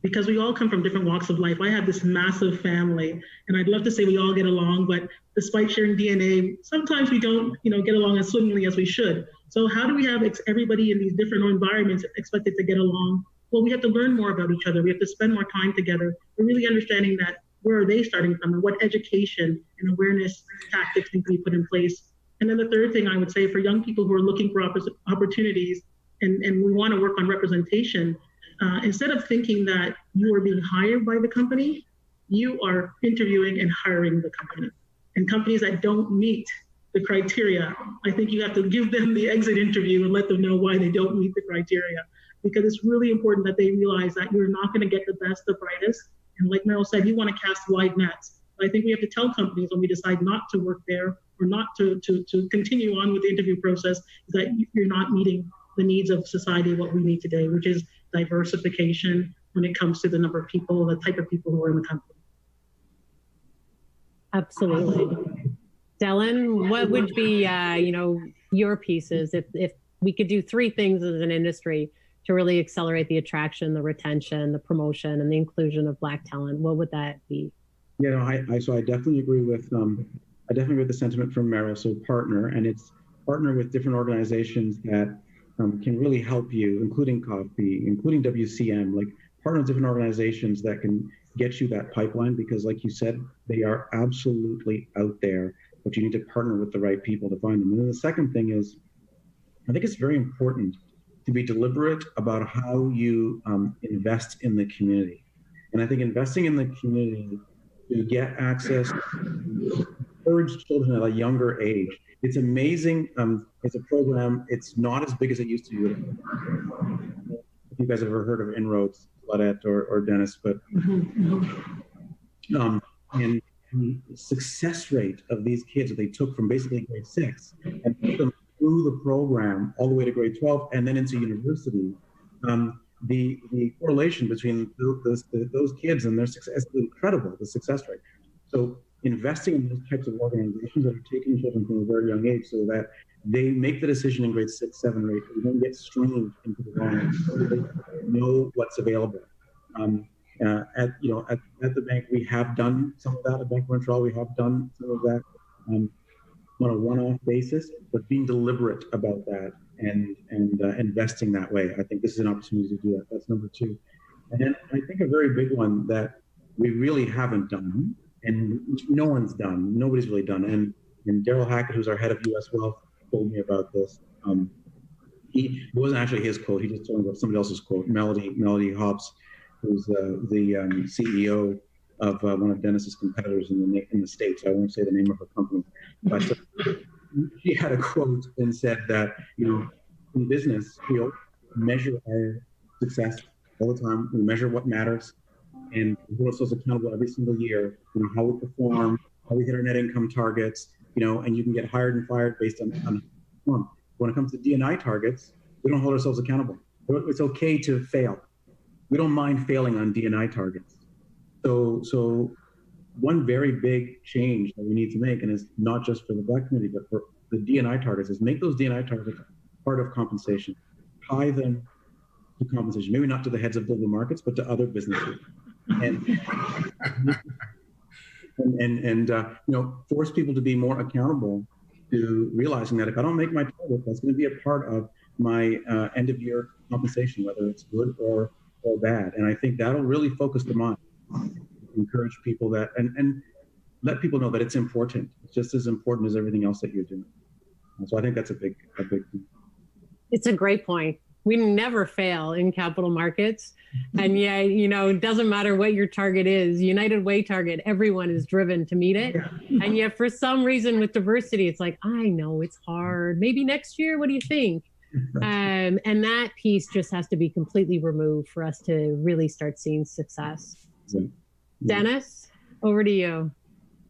Speaker 2: Because we all come from different walks of life. I have this massive family, and I'd love to say we all get along, but despite sharing DNA, sometimes we don't, get along as swimmingly as we should. So how do we have everybody in these different environments expected to get along? Well, we have to learn more about each other. We have to spend more time together. We're really understanding that where are they starting from and what education and awareness tactics need to be put in place. And then the third thing I would say for young people who are looking for opportunities and we want to work on representation, instead of thinking that you are being hired by the company, you are interviewing and hiring the company. And companies that don't meet the criteria, I think you have to give them the exit interview and let them know why they don't meet the criteria. Because it's really important that they realize that you're not going to get the best, the brightest. And like Meryl said, you want to cast wide nets. But I think we have to tell companies when we decide not to work there or not to continue on with the interview process, is that you're not meeting the needs of society, what we need today, which is diversification when it comes to the number of people, the type of people who are in the company.
Speaker 1: Absolutely. Dylan, what would be, your pieces if we could do three things as an industry to really accelerate the attraction, the retention, the promotion, and the inclusion of Black talent? What would that be?
Speaker 5: So I definitely agree with the sentiment from Meryl. So partner, and it's partner with different organizations that can really help you, including CAUFP, including WCM, like partner with different organizations that can get you that pipeline, because like you said, they are absolutely out there, but you need to partner with the right people to find them. And then the second thing is, I think it's very important to be deliberate about how you invest in the community. And I think investing in the community to get access, encourage children at a younger age. It's amazing. It's a program. It's not as big as it used to be. If you guys have ever heard of Inroads, Claudette or Dennis, but and the success rate of these kids that they took from basically grade 6 and put them through the program all the way to grade 12 and then into university, the correlation between those kids and their success is incredible, the success rate. So investing in those types of organizations that are taking children from a very young age so that they make the decision in grade 6, 7, or 8, and then get streamed into the wrong, so they know what's available. At the bank, we have done some of that. At Bank of Montreal, we have done some of that on a one-off basis, but being deliberate about that and investing that way. I think this is an opportunity to do that. That's number 2. And then I think a very big one that we really haven't done, and no one's done, nobody's really done. And Daryl Hackett, who's our head of U.S. Wealth, told me about this. It wasn't actually his quote. He just told me about somebody else's quote. Melody Hobbs, who's the CEO of one of Dennis's competitors in the States. I won't say the name of her company, but she had a quote and said that, in business, we measure our success all the time. We measure what matters, and we hold ourselves accountable every single year. How we perform, how we hit our net income targets. And you can get hired and fired based on perform. When it comes to D&I targets, we don't hold ourselves accountable. It's okay to fail. We don't mind failing on D&I targets. So one very big change that we need to make, and it's not just for the Black community, but for the D&I targets, is make those D&I targets part of compensation. Tie them to compensation, maybe not to the heads of global markets, but to other businesses. And force people to be more accountable to realizing that if I don't make my target, that's going to be a part of my end of year compensation, whether it's good or bad. And I think that'll really focus the mind, encourage people that, and let people know that it's important. It's just as important as everything else that you're doing. So I think that's a big thing.
Speaker 1: It's a great point. We never fail in capital markets. And yeah, it doesn't matter what your target is, United Way target, everyone is driven to meet it. And yet for some reason with diversity, it's like, I know it's hard. Maybe next year, what do you think? And that piece just has to be completely removed for us to really start seeing success.
Speaker 5: Yeah.
Speaker 1: Dennis, over to you.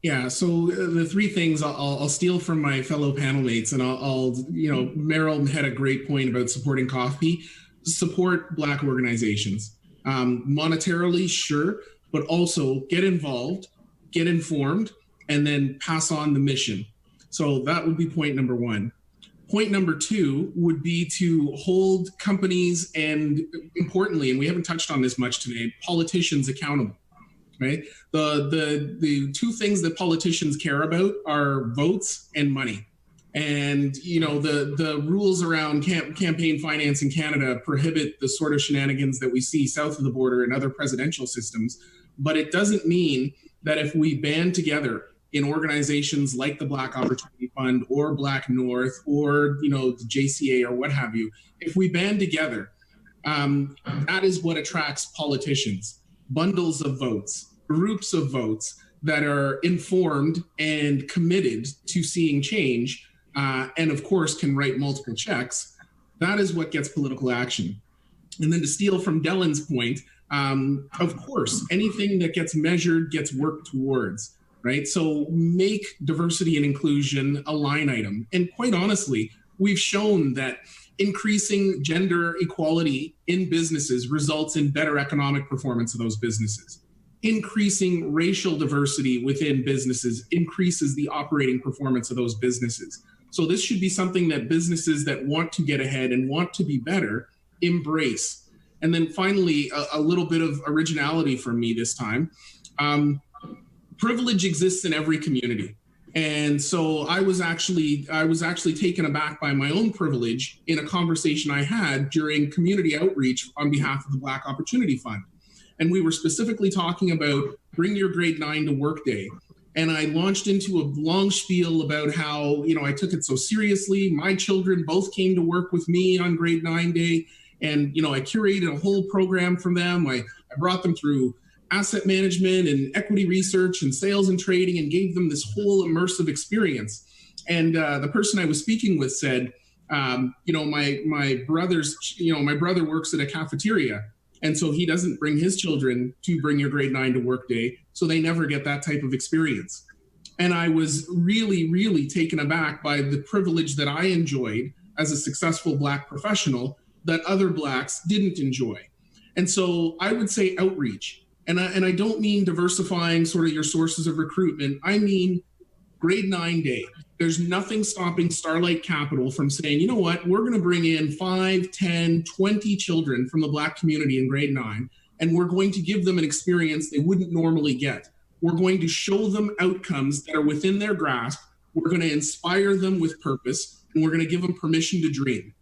Speaker 3: Yeah, so the three things I'll steal from my fellow panel mates, and Meryl had a great point about supporting CAUFP. Support Black organizations. Monetarily, sure, but also get involved, get informed, and then pass on the mission. So that would be point number one. Point number two would be to hold companies and, importantly, and we haven't touched on this much today, politicians accountable. Right? The two things that politicians care about are votes and money. And, the rules around campaign finance in Canada prohibit the sort of shenanigans that we see south of the border in other presidential systems. But it doesn't mean that if we band together in organizations like the Black Opportunity Fund or Black North or, the JCA or what have you, if we band together, that is what attracts politicians. Bundles of votes, groups of votes that are informed and committed to seeing change, and of course can write multiple checks. That is what gets political action. And then to steal from Dellen's point, of course, anything that gets measured gets worked towards, right? So make diversity and inclusion a line item. And quite honestly, we've shown that increasing gender equality in businesses results in better economic performance of those businesses. Increasing racial diversity within businesses increases the operating performance of those businesses. So this should be something that businesses that want to get ahead and want to be better embrace. And then finally, a little bit of originality from me this time. Privilege exists in every community. And so I was actually taken aback by my own privilege in a conversation I had during community outreach on behalf of the Black Opportunity Fund. And we were specifically talking about bring your grade 9 to work day. And I launched into a long spiel about how, I took it so seriously. My children both came to work with me on grade 9 day. And, I curated a whole program for them. I brought them through asset management and equity research and sales and trading and gave them this whole immersive experience. And the person I was speaking with said, my brother works at a cafeteria. And so he doesn't bring his children to bring your grade 9 to work day. So they never get that type of experience. And I was really, really taken aback by the privilege that I enjoyed as a successful Black professional that other Blacks didn't enjoy. And so I would say outreach. And I don't mean diversifying sort of your sources of recruitment. I mean grade 9 day. There's nothing stopping Starlight Capital from saying, you know what, we're going to bring in 5, 10, 20 children from the Black community in grade 9, and we're going to give them an experience they wouldn't normally get. We're going to show them outcomes that are within their grasp. We're going to inspire them with purpose, and we're going to give them permission to dream.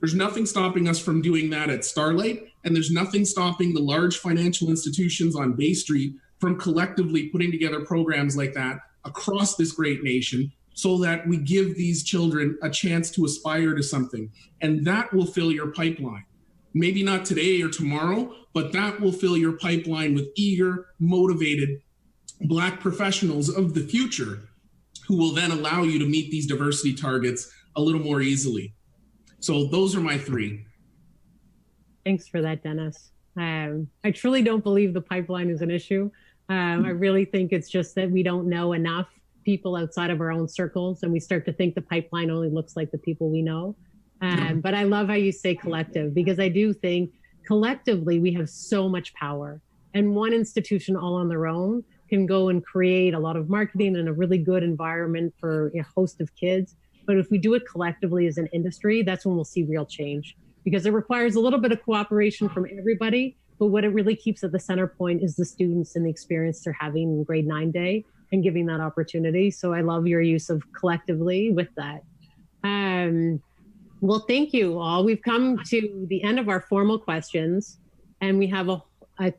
Speaker 3: There's nothing stopping us from doing that at Starlight, and there's nothing stopping the large financial institutions on Bay Street from collectively putting together programs like that across this great nation so that we give these children a chance to aspire to something. And that will fill your pipeline. Maybe not today or tomorrow, but that will fill your pipeline with eager, motivated Black professionals of the future who will then allow you to meet these diversity targets a little more easily. So those are my three.
Speaker 1: Thanks for that, Dennis. I truly don't believe the pipeline is an issue. I really think it's just that we don't know enough people outside of our own circles, and we start to think the pipeline only looks like the people we know. But I love how you say collective, because I do think collectively we have so much power, and one institution all on their own can go and create a lot of marketing and a really good environment for a host of kids. But if we do it collectively as an industry, that's when we'll see real change, because it requires a little bit of cooperation from everybody. But what it really keeps at the center point is the students and the experience they're having in grade 9 day and giving that opportunity. So I love your use of collectively with that. Well, thank you all. We've come to the end of our formal questions, and we have a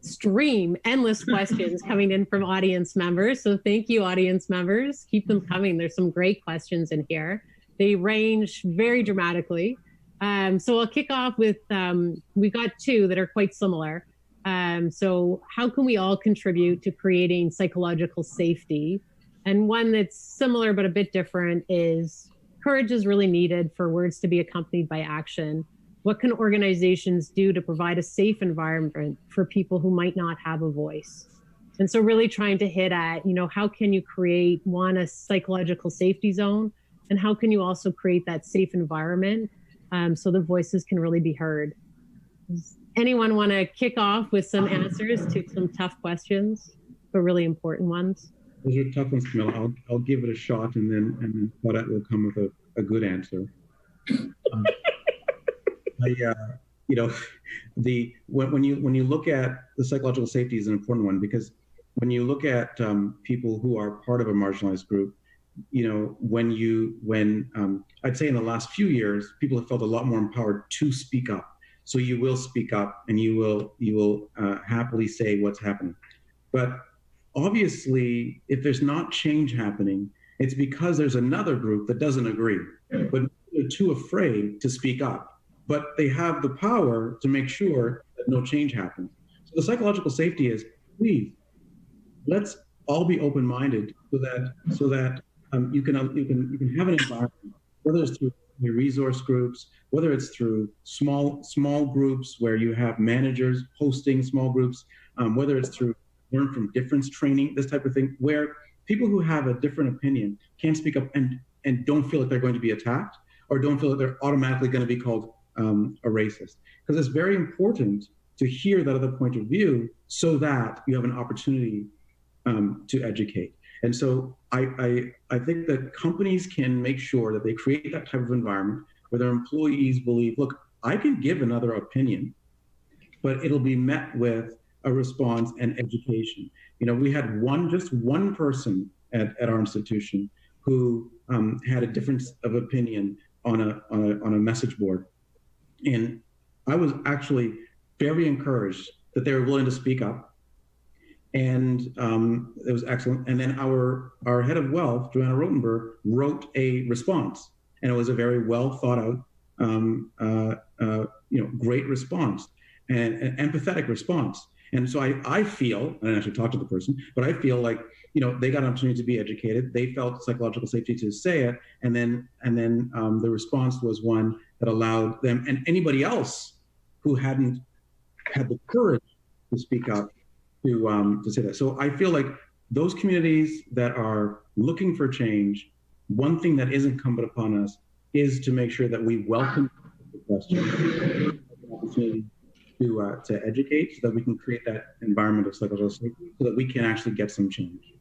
Speaker 1: stream, endless questions coming in from audience members. So thank you, audience members. Keep them coming. There's some great questions in here. They range very dramatically. So I'll kick off with, we've got two that are quite similar. So how can we all contribute to creating psychological safety? And one that's similar but a bit different is, courage is really needed for words to be accompanied by action. What can organizations do to provide a safe environment for people who might not have a voice? And so really trying to hit at, how can you create, one, a psychological safety zone? And how can you also create that safe environment so the voices can really be heard? Does anyone want to kick off with some answers to some tough questions, but really important ones?
Speaker 5: Those are tough ones, Camilla. I'll give it a shot, and then Claudette will come with a good answer. When you look at the psychological safety is an important one, because when you look at people who are part of a marginalized group, I'd say in the last few years, people have felt a lot more empowered to speak up. So you will speak up, and you will happily say what's happening. But obviously, if there's not change happening, it's because there's another group that doesn't agree, but they're too afraid to speak up. But they have the power to make sure that no change happens. So the psychological safety is, please, let's all be open-minded so that you can have an environment, whether it's through your resource groups, whether it's through small groups where you have managers hosting small groups, whether it's through learn from difference training, this type of thing, where people who have a different opinion can speak up and don't feel like they're going to be attacked, or don't feel that they're automatically going to be called a racist. Because it's very important to hear that other point of view so that you have an opportunity to educate. And so I think that companies can make sure that they create that type of environment where their employees believe, look, I can give another opinion, but it'll be met with a response and education. We had just one person at our institution who had a difference of opinion on a message board. And I was actually very encouraged that they were willing to speak up. And it was excellent. And then our head of wealth, Joanna Rotenberg, wrote a response. And it was a very well thought out, great response and an empathetic response. And so I feel, I didn't actually talk to the person, but I feel like, they got an opportunity to be educated. They felt psychological safety to say it. And then the response was one that allowed them and anybody else who hadn't had the courage to speak up to say that. So I feel like those communities that are looking for change, one thing that is incumbent upon us is to make sure that we welcome the question, opportunity to educate, so that we can create that environment of psychological safety, so that we can actually get some change.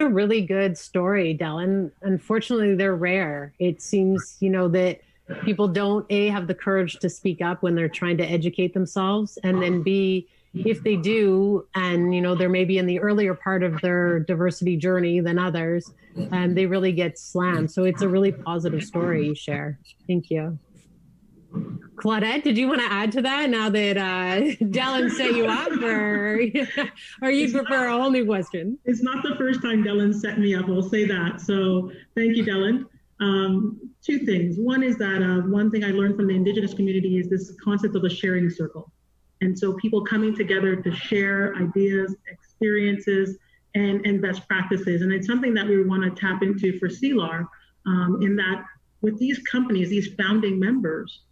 Speaker 1: A really good story, Dylan. Unfortunately, they're rare. It seems, that people don't have the courage to speak up when they're trying to educate themselves, and then B, if they do, and they're maybe in the earlier part of their diversity journey than others, and they really get slammed. So it's a really positive story you share. Thank you. Claudette, did you want to add to that now that Dylan set you up, or you prefer a whole new question?
Speaker 2: It's not the first time Dylan set me up, I'll say that. So thank you, Dylan. Two things. One is that one thing I learned from the Indigenous community is this concept of a sharing circle. And so people coming together to share ideas, experiences, and best practices. And it's something that we want to tap into for CELAR, in that with these companies, these founding members,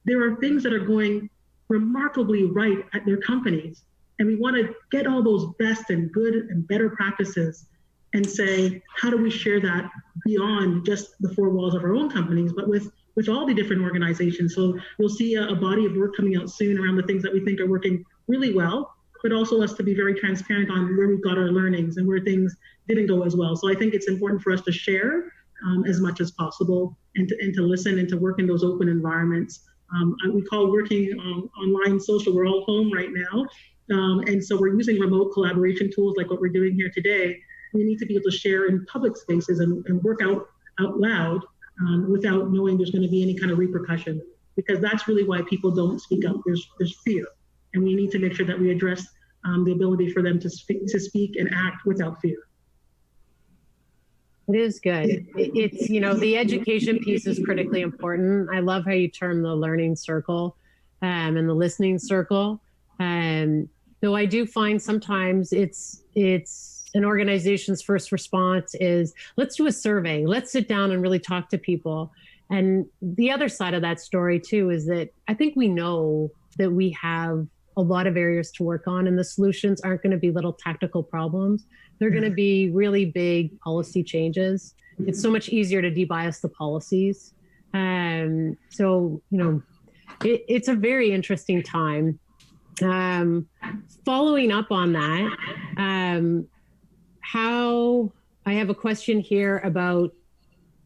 Speaker 2: there are things that are going remarkably right at their companies. And we want to get all those best and good and better practices and say, how do we share that beyond just the four walls of our own companies, but with all the different organizations. So you'll see a body of work coming out soon around the things that we think are working really well, but also us to be very transparent on where we've got our learnings and where things didn't go as well. So I think it's important for us to share as much as possible and to listen and to work in those open environments. We call working online social, we're all home right now. And so we're using remote collaboration tools like what we're doing here today. We need to be able to share in public spaces and work out loud without knowing there's going to be any kind of repercussion, because that's really why people don't speak up. There's fear. And we need to make sure that we address the ability for them to speak and act without fear.
Speaker 1: It is good. It's, the education piece is critically important. I love how you term the learning circle and the listening circle. Though I do find sometimes it's an organization's first response is, let's do a survey. Let's sit down and really talk to people. And the other side of that story too is that I think we know that we have a lot of areas to work on, and the solutions aren't going to be little tactical problems. They're going to be really big policy changes. It's so much easier to debias the policies. So, it's a very interesting time. Following up on that, I have a question here about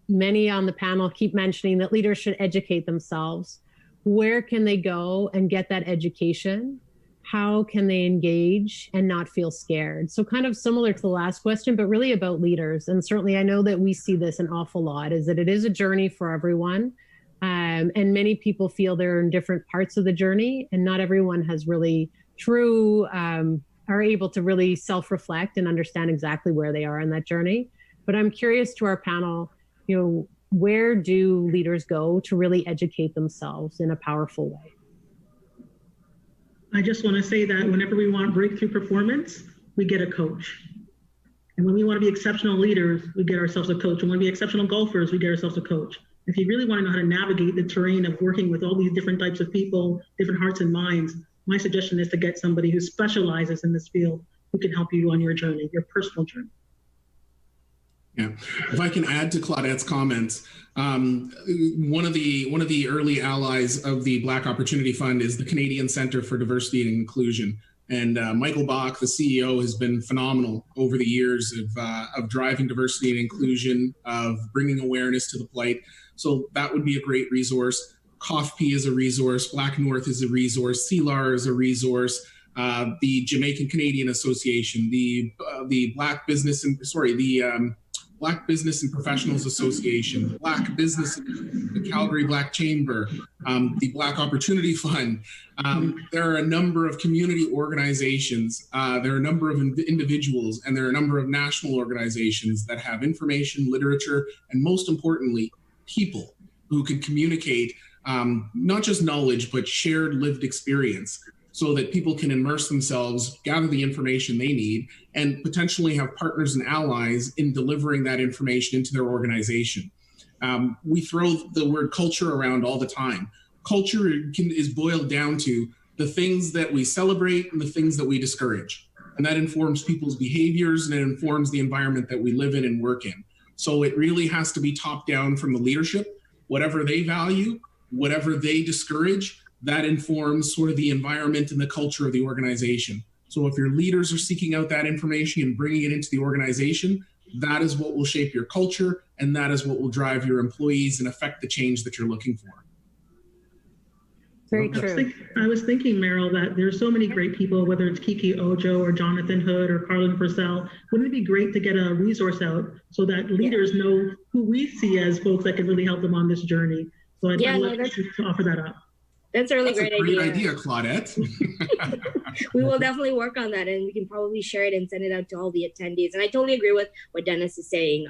Speaker 1: many on the panel keep mentioning that leaders should educate themselves. Where can they go and get that education? How can they engage and not feel scared? So kind of similar to the last question, but really about leaders. And certainly I know that we see this an awful lot, is that it is a journey for everyone. And many people feel they're in different parts of the journey, and not everyone has really are able to really self-reflect and understand exactly where they are in that journey. But I'm curious to our panel, where do leaders go to really educate themselves in a powerful way?
Speaker 2: I just want to say that whenever we want breakthrough performance, we get a coach. And when we want to be exceptional leaders, we get ourselves a coach. And when we be exceptional golfers, we get ourselves a coach. If you really want to know how to navigate the terrain of working with all these different types of people, different hearts and minds, my suggestion is to get somebody who specializes in this field, who can help you on your journey, your personal journey.
Speaker 3: Yeah, if I can add to Claudette's comments, one of the early allies of the Black Opportunity Fund is the Canadian Centre for Diversity and Inclusion. And Michael Bach, the CEO, has been phenomenal over the years of driving diversity and inclusion, of bringing awareness to the plight. So that would be a great resource. CAUFP is a resource. Black North is a resource. CELAR is a resource. The Jamaican Canadian Association, the Black Business and Professionals Association, Black Business, the Calgary Black Chamber, the Black Opportunity Fund. There are a number of community organizations, there are a number of individuals, and there are a number of national organizations that have information, literature, and most importantly, people who can communicate not just knowledge, but shared lived experience, so that people can immerse themselves, gather the information they need, and potentially have partners and allies in delivering that information into their organization. We throw the word culture around all the time. Culture is boiled down to the things that we celebrate and the things that we discourage. And that informs people's behaviors, and it informs the environment that we live in and work in. So it really has to be top down from the leadership. Whatever they value, whatever they discourage, that informs sort of the environment and the culture of the organization. So if your leaders are seeking out that information and bringing it into the organization, that is what will shape your culture, and that is what will drive your employees and affect the change that you're looking for.
Speaker 1: Very true.
Speaker 2: I was thinking, Meryl, that there's so many great people, whether it's Kiki Ojo or Jonathan Hood or Carlin Purcell. Wouldn't it be great to get a resource out so that leaders know who we see as folks that can really help them on this journey? So I'd love to offer that up.
Speaker 4: That's a really
Speaker 3: great idea, Claudette.
Speaker 4: We will definitely work on that, and we can probably share it and send it out to all the attendees. And I totally agree with what Dennis is saying.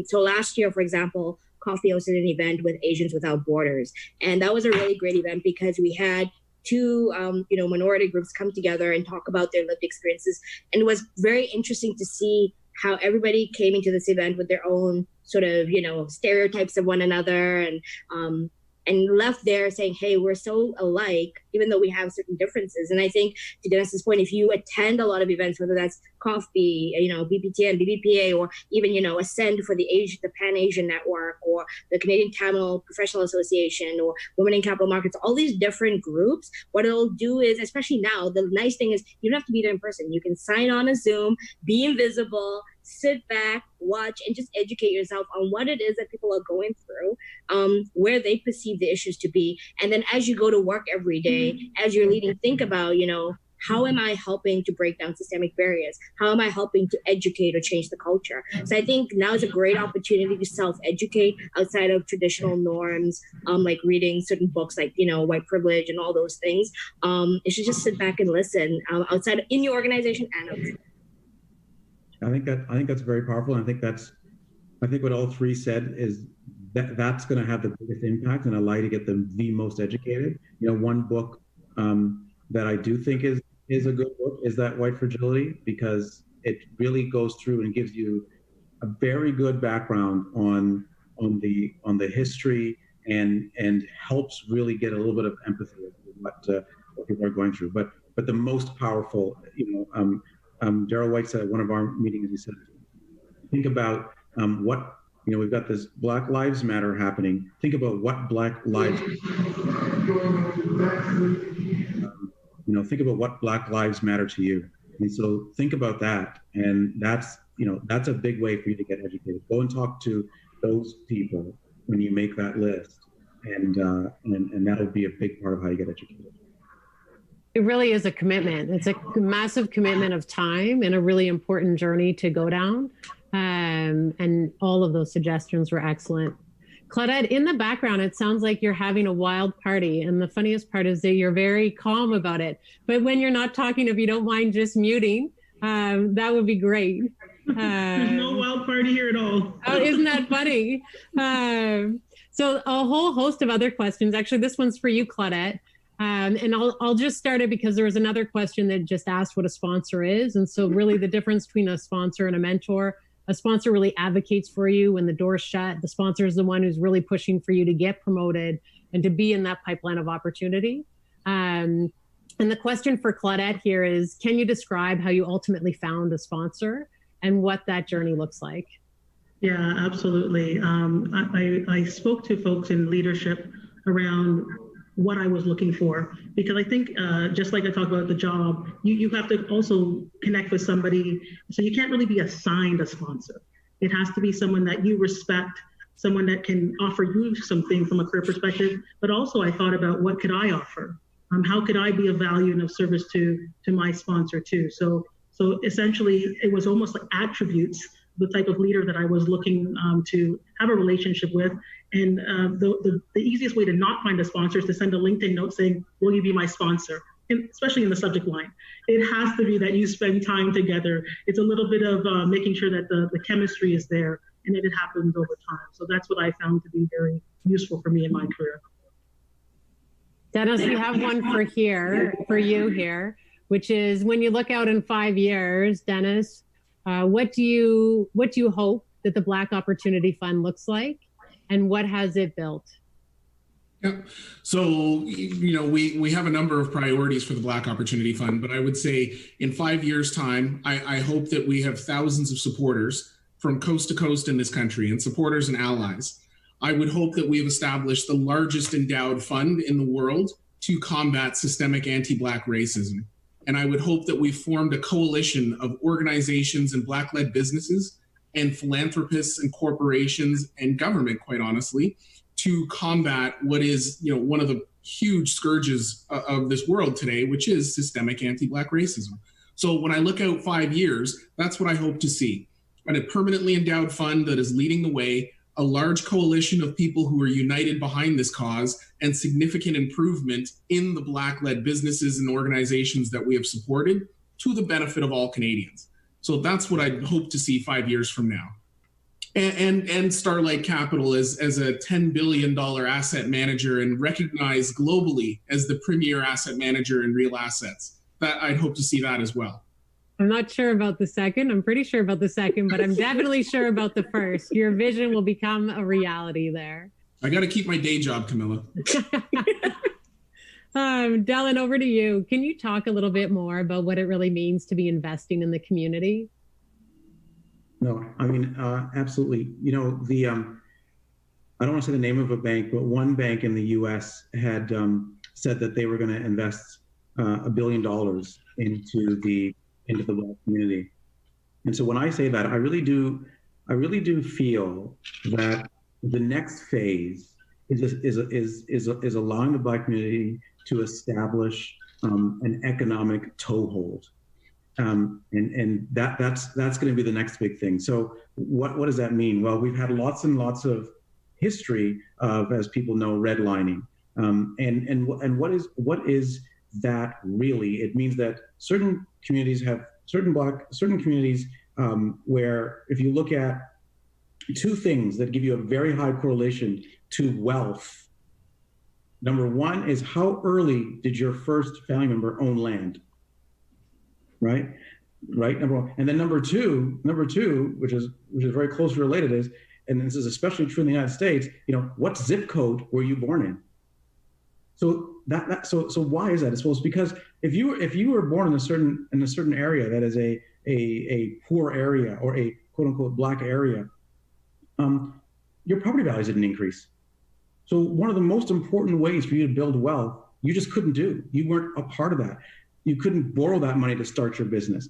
Speaker 4: So last year, for example, CAUFP hosted an event with Asians Without Borders, and that was a really great event because we had two minority groups come together and talk about their lived experiences. And it was very interesting to see how everybody came into this event with their own sort of, stereotypes of one another and left there saying, hey, we're so alike, even though we have certain differences. And I think to Dennis's point, if you attend a lot of events, whether that's CAUFP, BPTN, BBPA, or even, Ascend for the Pan-Asian Network, or the Canadian Tamil Professional Association, or Women in Capital Markets, all these different groups, what it'll do is, especially now, the nice thing is you don't have to be there in person. You can sign on a Zoom, be invisible, sit back, watch, and just educate yourself on what it is that people are going through, where they perceive the issues to be. And then as you go to work every day, as you're leading, think about, how am I helping to break down systemic barriers? How am I helping to educate or change the culture? So I think now is a great opportunity to self-educate outside of traditional norms, like reading certain books like, white privilege and all those things. You should just sit back and listen outside in your organization and outside.
Speaker 5: I think that's very powerful. And I think what all three said is that's going to have the biggest impact and allow you to get them the most educated. One book that I do think is a good book is that White Fragility, because it really goes through and gives you a very good background on the history and helps really get a little bit of empathy with what people are going through. But the most powerful, Daryl White said at one of our meetings, he said, think about what, we've got this Black Lives Matter happening. Think about what Black lives, think about what Black lives matter to you. And so think about that. And that's a big way for you to get educated. Go and talk to those people when you make that list. And that'll be a big part of how you get educated.
Speaker 1: It really is a commitment. It's a massive commitment of time and a really important journey to go down. And all of those suggestions were excellent. Claudette, in the background, it sounds like you're having a wild party. And the funniest part is that you're very calm about it. But when you're not talking, if you don't mind just muting, that would be great.
Speaker 2: There's no wild party here at all.
Speaker 1: Oh, isn't that funny? So a whole host of other questions. Actually, this one's for you, Claudette. And I'll just start it because there was another question that just asked what a sponsor is. And so really the difference between a sponsor and a mentor, a sponsor really advocates for you when the door's shut. The sponsor is the one who's really pushing for you to get promoted and to be in that pipeline of opportunity. And the question for Claudette here is, can you describe how you ultimately found a sponsor and what that journey looks like?
Speaker 2: Yeah, absolutely. I spoke to folks in leadership around what I was looking for, because I think just like I talked about the job, you have to also connect with somebody. So you can't really be assigned a sponsor. It has to be someone that you respect, someone that can offer you something from a career perspective. But also I thought about what could I offer? How could I be of value and of service to my sponsor too? So essentially it was almost like attributes, the type of leader that I was looking to have a relationship with. And the easiest way to not find a sponsor is to send a LinkedIn note saying, will you be my sponsor? And especially in the subject line. It has to be that you spend time together. It's a little bit of making sure that the chemistry is there and that it happens over time. So that's what I found to be very useful for me in my career.
Speaker 1: Dennis, we have one for you here, which is when you look out in 5 years, Dennis, what do you hope that the Black Opportunity Fund looks like, and what has it built?
Speaker 3: Yeah. So, we have a number of priorities for the Black Opportunity Fund, but I would say in 5 years' time, I hope that we have thousands of supporters from coast to coast in this country, and supporters and allies. I would hope that we've established the largest endowed fund in the world to combat systemic anti-Black racism. And I would hope that we've formed a coalition of organizations and Black-led businesses and philanthropists and corporations and government, quite honestly, to combat what is, one of the huge scourges of this world today, which is systemic anti-Black racism. So when I look out 5 years, that's what I hope to see. A permanently endowed fund that is leading the way, a large coalition of people who are united behind this cause and significant improvement in the Black-led businesses and organizations that we have supported to the benefit of all Canadians. So that's what I hope to see 5 years from now. And Starlight Capital as a $10 billion asset manager and recognized globally as the premier asset manager in real assets. That I'd hope to see that as well.
Speaker 1: I'm not sure about the second. I'm pretty sure about the second, but I'm definitely sure about the first. Your vision will become a reality there.
Speaker 3: I got to keep my day job, Camilla.
Speaker 1: Dellen, over to you. Can you talk a little bit more about what it really means to be investing in the community?
Speaker 5: No, I mean, absolutely. You know, I don't want to say the name of a bank, but one bank in the U.S. had said that they were going to invest $1 billion into the Black community. And so when I say that, I really do feel that the next phase is allowing the Black community to establish an economic toehold. And that's going to be the next big thing. So what does that mean? Well, we've had lots and lots of history of, as people know, redlining. And what is that really? It means that certain communities have certain communities where if you look at two things that give you a very high correlation to wealth. Number one is how early did your first family member own land? Right, number one. And then number two, which is very closely related is, and this is especially true in the United States, you know, what zip code were you born in? So so why is that? It's because if you were born in a certain area that is a poor area or a quote unquote Black area, your property values didn't increase. So one of the most important ways for you to build wealth, you just couldn't do. You weren't a part of that. You couldn't borrow that money to start your business.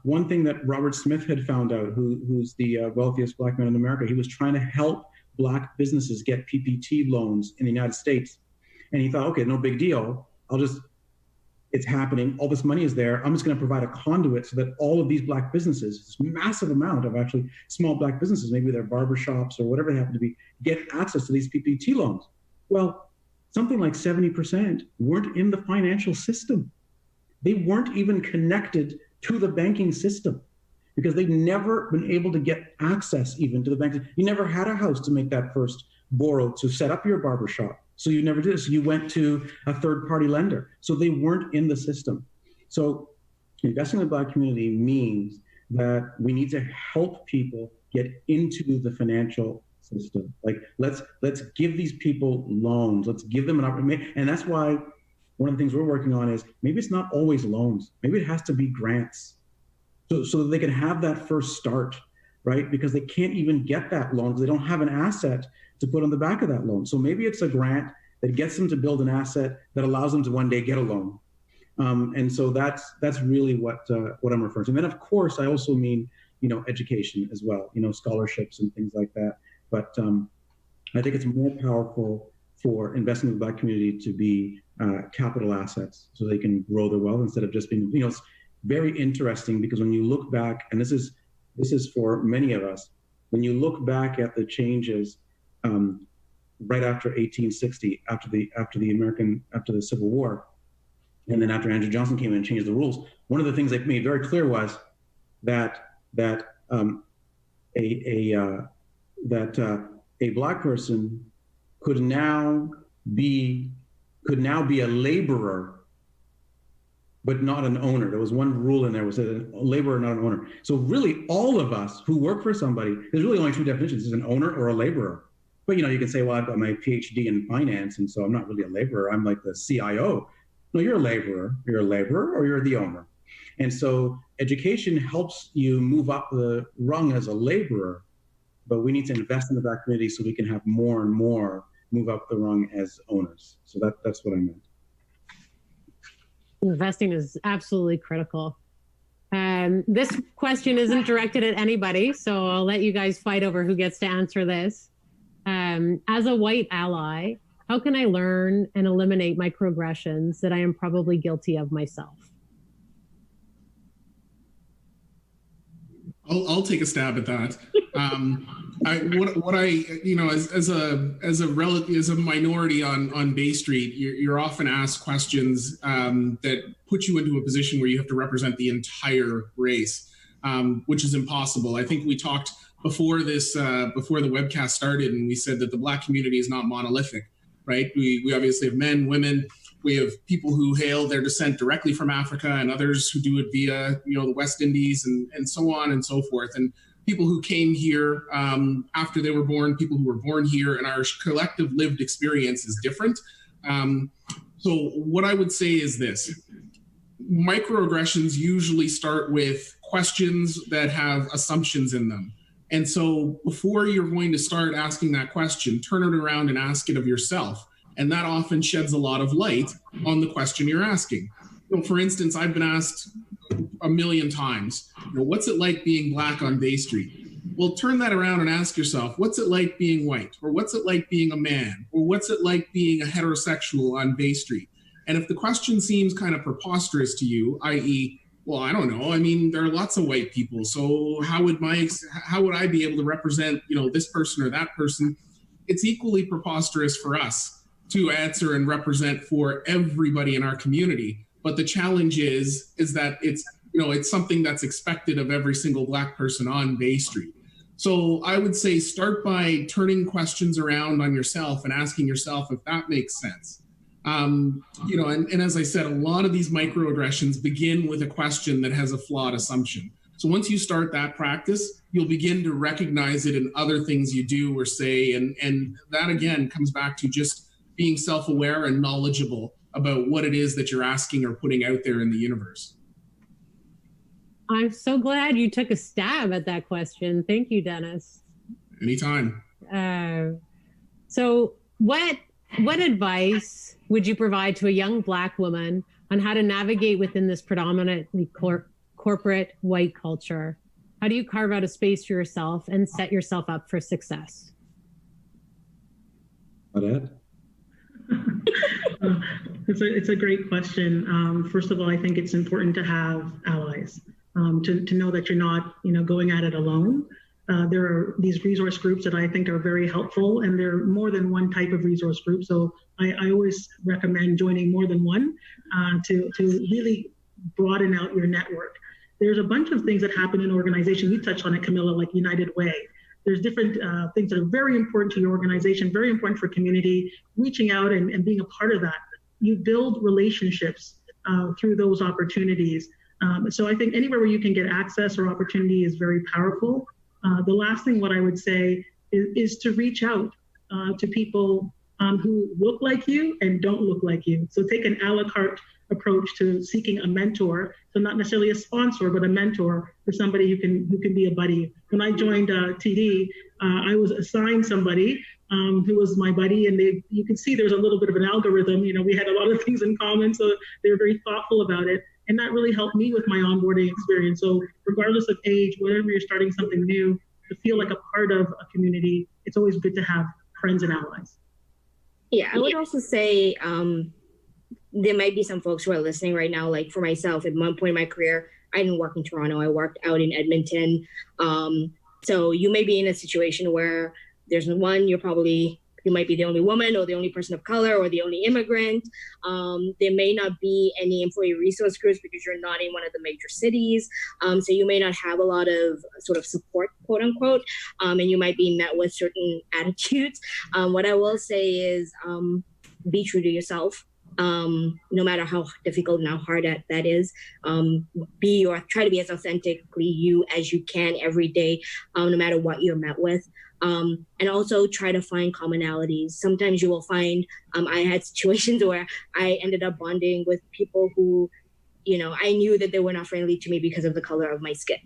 Speaker 5: One thing that Robert Smith had found out, who's the wealthiest Black man in America, he was trying to help Black businesses get PPP loans in the United States. And he thought, okay, no big deal. It's happening. All this money is there. I'm just going to provide a conduit so that all of these Black businesses, this massive amount of actually small Black businesses, maybe they're barbershops or whatever they happen to be, get access to these PPP loans. Well, something like 70% weren't in the financial system. They weren't even connected to the banking system because they've never been able to get access even to the bank. You never had a house to make that first borrow to set up your barbershop. So you never did. So you went to a third-party lender. So they weren't in the system. So investing in the Black community means that we need to help people get into the financial system. Like let's give these people loans. Let's give them an opportunity. And that's why one of the things we're working on is maybe it's not always loans. Maybe it has to be grants. So that they can have that first start, right? Because they can't even get that loan because they don't have an asset to put on the back of that loan. So maybe it's a grant that gets them to build an asset that allows them to one day get a loan. And so that's really what I'm referring to. And then of course, I also mean, you know, education as well, you know, scholarships and things like that. But I think it's more powerful for investing in the Black community to be capital assets so they can grow their wealth instead of just being, you know, it's very interesting because when you look back, and this is for many of us, when you look back at the changes right after 1860, after the Civil War, and then after Andrew Johnson came in and changed the rules, one of the things they made very clear was that a Black person could now be a laborer, but not an owner. There was one rule in there was a laborer, not an owner. So really all of us who work for somebody, there's really only two definitions, is an owner or a laborer. But you know, you can say, well, I've got my PhD in finance, and so I'm not really a laborer, I'm like the CIO. No, you're a laborer. You're a laborer or you're the owner. And so education helps you move up the rung as a laborer, but we need to invest in the Black community so we can have more and more move up the rung as owners. So that's what I meant.
Speaker 1: Investing is absolutely critical. This question isn't directed at anybody, so I'll let you guys fight over who gets to answer this. As a white ally, how can I learn and eliminate microaggressions that I am probably guilty of myself?
Speaker 3: I'll take a stab at that. What I you know as a minority on Bay Street, you're often asked questions that put you into a position where you have to represent the entire race, which is impossible. I think we talked before the webcast started, and we said that the Black community is not monolithic, right? We obviously have men, women. We have people who hail their descent directly from Africa, and others who do it via, the West Indies and so on and so forth. And people who came here after they were born, people who were born here, and our collective lived experience is different. So what I would say is this: microaggressions usually start with questions that have assumptions in them. And so before you're going to start asking that question, turn it around and ask it of yourself. And that often sheds a lot of light on the question you're asking. For instance, I've been asked a million times, what's it like being Black on Bay Street? Well, turn that around and ask yourself, what's it like being white? Or what's it like being a man? Or what's it like being a heterosexual on Bay Street? And if the question seems kind of preposterous to you, i.e., well, I don't know. I mean, there are lots of white people. So how would I be able to represent, this person or that person? It's equally preposterous for us to answer and represent for everybody in our community. But the challenge is that it's something that's expected of every single Black person on Bay Street. So I would say start by turning questions around on yourself and asking yourself if that makes sense. And as I said, a lot of these microaggressions begin with a question that has a flawed assumption. So once you start that practice, you'll begin to recognize it in other things you do or say. And that, again, comes back to just being self-aware and knowledgeable about what it is that you're asking or putting out there in the universe.
Speaker 1: I'm so glad you took a stab at that question. Thank you, Dennis.
Speaker 3: Anytime.
Speaker 1: So what advice would you provide to a young Black woman on how to navigate within this predominantly corporate white culture? How do you carve out a space for yourself and set yourself up for success?
Speaker 5: Claudette?
Speaker 2: It's a great question. First of all, I think it's important to have allies, to know that you're not, going at it alone. There are these resource groups that I think are very helpful, and there are more than one type of resource group. So I always recommend joining more than one to really broaden out your network. There's a bunch of things that happen in organizations. We touched on it, Camilla, like United Way. There's different things that are very important to your organization, very important for community, reaching out and being a part of that. You build relationships through those opportunities. So I think anywhere where you can get access or opportunity is very powerful. The last thing what I would say is to reach out to people who look like you and don't look like you. So take an a la carte approach to seeking a mentor. So not necessarily a sponsor, but a mentor for somebody who can be a buddy. When I joined TD, I was assigned somebody who was my buddy, and you can see there's a little bit of an algorithm. We had a lot of things in common, so they were very thoughtful about it. And that really helped me with my onboarding experience. So regardless of age, whenever you're starting something new, to feel like a part of a community, it's always good to have friends and allies.
Speaker 4: Yeah, I would also say there might be some folks who are listening right now. Like for myself, at one point in my career, I didn't work in Toronto. I worked out in Edmonton. So you may be in a situation where there's one, you might be the only woman or the only person of color or the only immigrant. There may not be any employee resource groups because you're not in one of the major cities. So you may not have a lot of sort of support, quote unquote, and you might be met with certain attitudes. What I will say is be true to yourself. No matter how difficult and how hard that is, try to be as authentically you as you can every day, no matter what you're met with. And also try to find commonalities. Sometimes you will find, I had situations where I ended up bonding with people who, I knew that they were not friendly to me because of the color of my skin.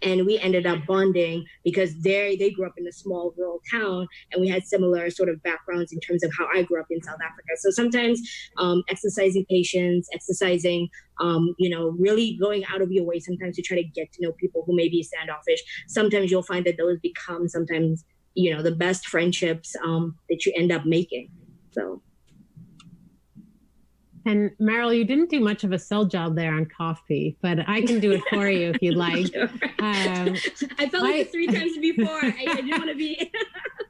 Speaker 4: And we ended up bonding because they grew up in a small rural town, and we had similar sort of backgrounds in terms of how I grew up in South Africa. So sometimes exercising patience, really going out of your way sometimes to try to get to know people who may be standoffish. Sometimes you'll find that those become sometimes, the best friendships that you end up making. So.
Speaker 1: And Meryl, you didn't do much of a sell job there on CAUFP, but I can do it for you if you'd like.
Speaker 4: Sure. I felt like it 3 times before. I didn't want to be.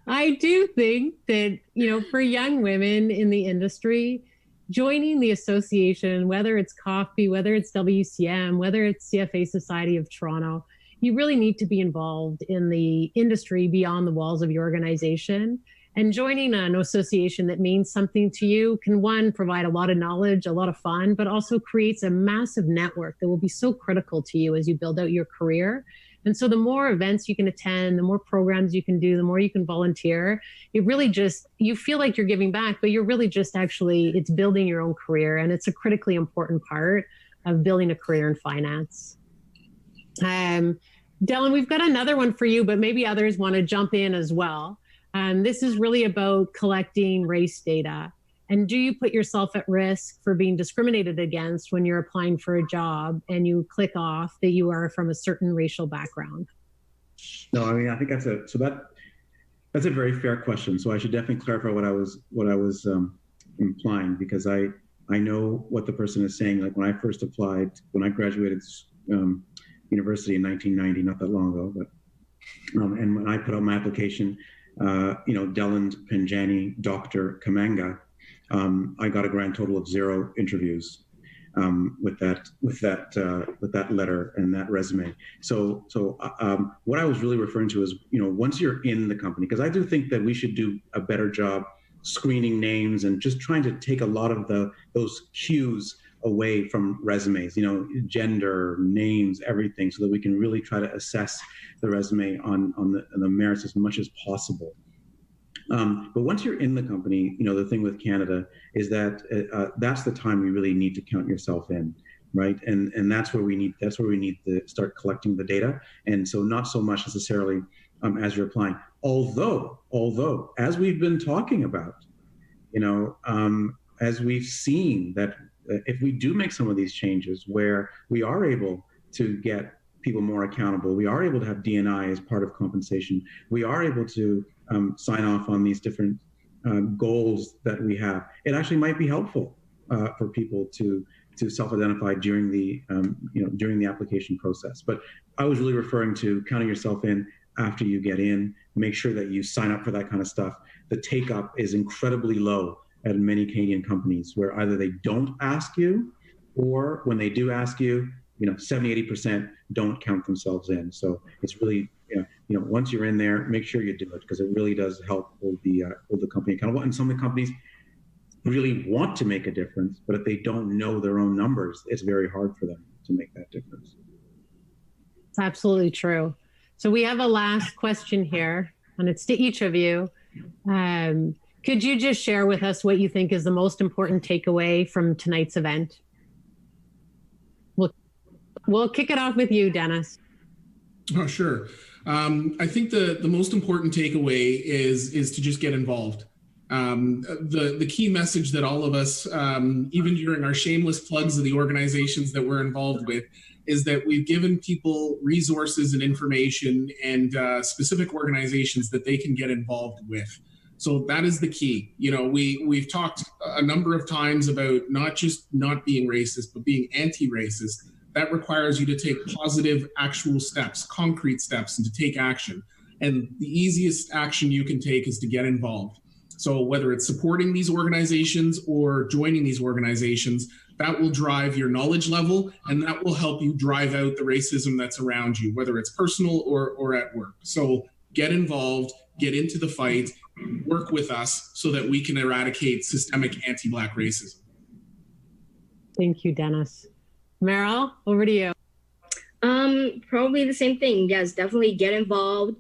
Speaker 1: I do think that, for young women in the industry, joining the association, whether it's CAUFP, whether it's WCM, whether it's CFA Society of Toronto, you really need to be involved in the industry beyond the walls of your organization. And joining an association that means something to you can, one, provide a lot of knowledge, a lot of fun, but also creates a massive network that will be so critical to you as you build out your career. And so the more events you can attend, the more programs you can do, the more you can volunteer, it really just, you feel like you're giving back, but you're really just actually, it's building your own career. And it's a critically important part of building a career in finance. Dylan, we've got another one for you, but maybe others want to jump in as well. This is really about collecting race data. And do you put yourself at risk for being discriminated against when you're applying for a job and you click off that you are from a certain racial background?
Speaker 5: No, I mean, I think that's a very fair question. So I should definitely clarify what I was implying, because I know what the person is saying. Like when I first applied, when I graduated university in 1990, not that long ago, but and when I put out my application, Deland, Panjani, Dr. Kamanga, I got a grand total of 0 interviews with that letter and that resume. So what I was really referring to is, once you're in the company, because I do think that we should do a better job screening names and just trying to take a lot of those cues away from resumes, gender, names, everything, so that we can really try to assess the resume on the merits as much as possible. But once you're in the company, the thing with Canada is that that's the time you really need to count yourself in, right? And that's where we need to start collecting the data. And so not so much necessarily as you're applying, although as we've been talking about, as we've seen that if we do make some of these changes where we are able to get people more accountable, we are able to have D&I as part of compensation, we are able to sign off on these different goals that we have, it actually might be helpful for people to self-identify during the application process. But I was really referring to counting yourself in after you get in. Make sure that you sign up for that kind of stuff. The take-up is incredibly low at many Canadian companies, where either they don't ask you, or when they do ask you, 70-80% don't count themselves in. So it's really, once you're in there, make sure you do it, because it really does help hold the company accountable. And some of the companies really want to make a difference, but if they don't know their own numbers, it's very hard for them to make that difference.
Speaker 1: It's absolutely true. So we have a last question here, and it's to each of you. Could you just share with us what you think is the most important takeaway from tonight's event? We'll kick it off with you, Dennis.
Speaker 3: Oh, sure. I think the most important takeaway is to just get involved. The key message that all of us, even during our shameless plugs of the organizations that we're involved with, is that we've given people resources and information and specific organizations that they can get involved with. So that is the key. We've talked a number of times about not just not being racist, but being anti-racist. That requires you to take positive, actual steps, concrete steps, and to take action. And the easiest action you can take is to get involved. So whether it's supporting these organizations or joining these organizations, that will drive your knowledge level, and that will help you drive out the racism that's around you, whether it's personal or at work. So get involved, get into the fight, work with us so that we can eradicate systemic anti-Black racism.
Speaker 1: Thank you, Dennis. Meryl, over to you.
Speaker 4: Probably the same thing. Yes, definitely get involved,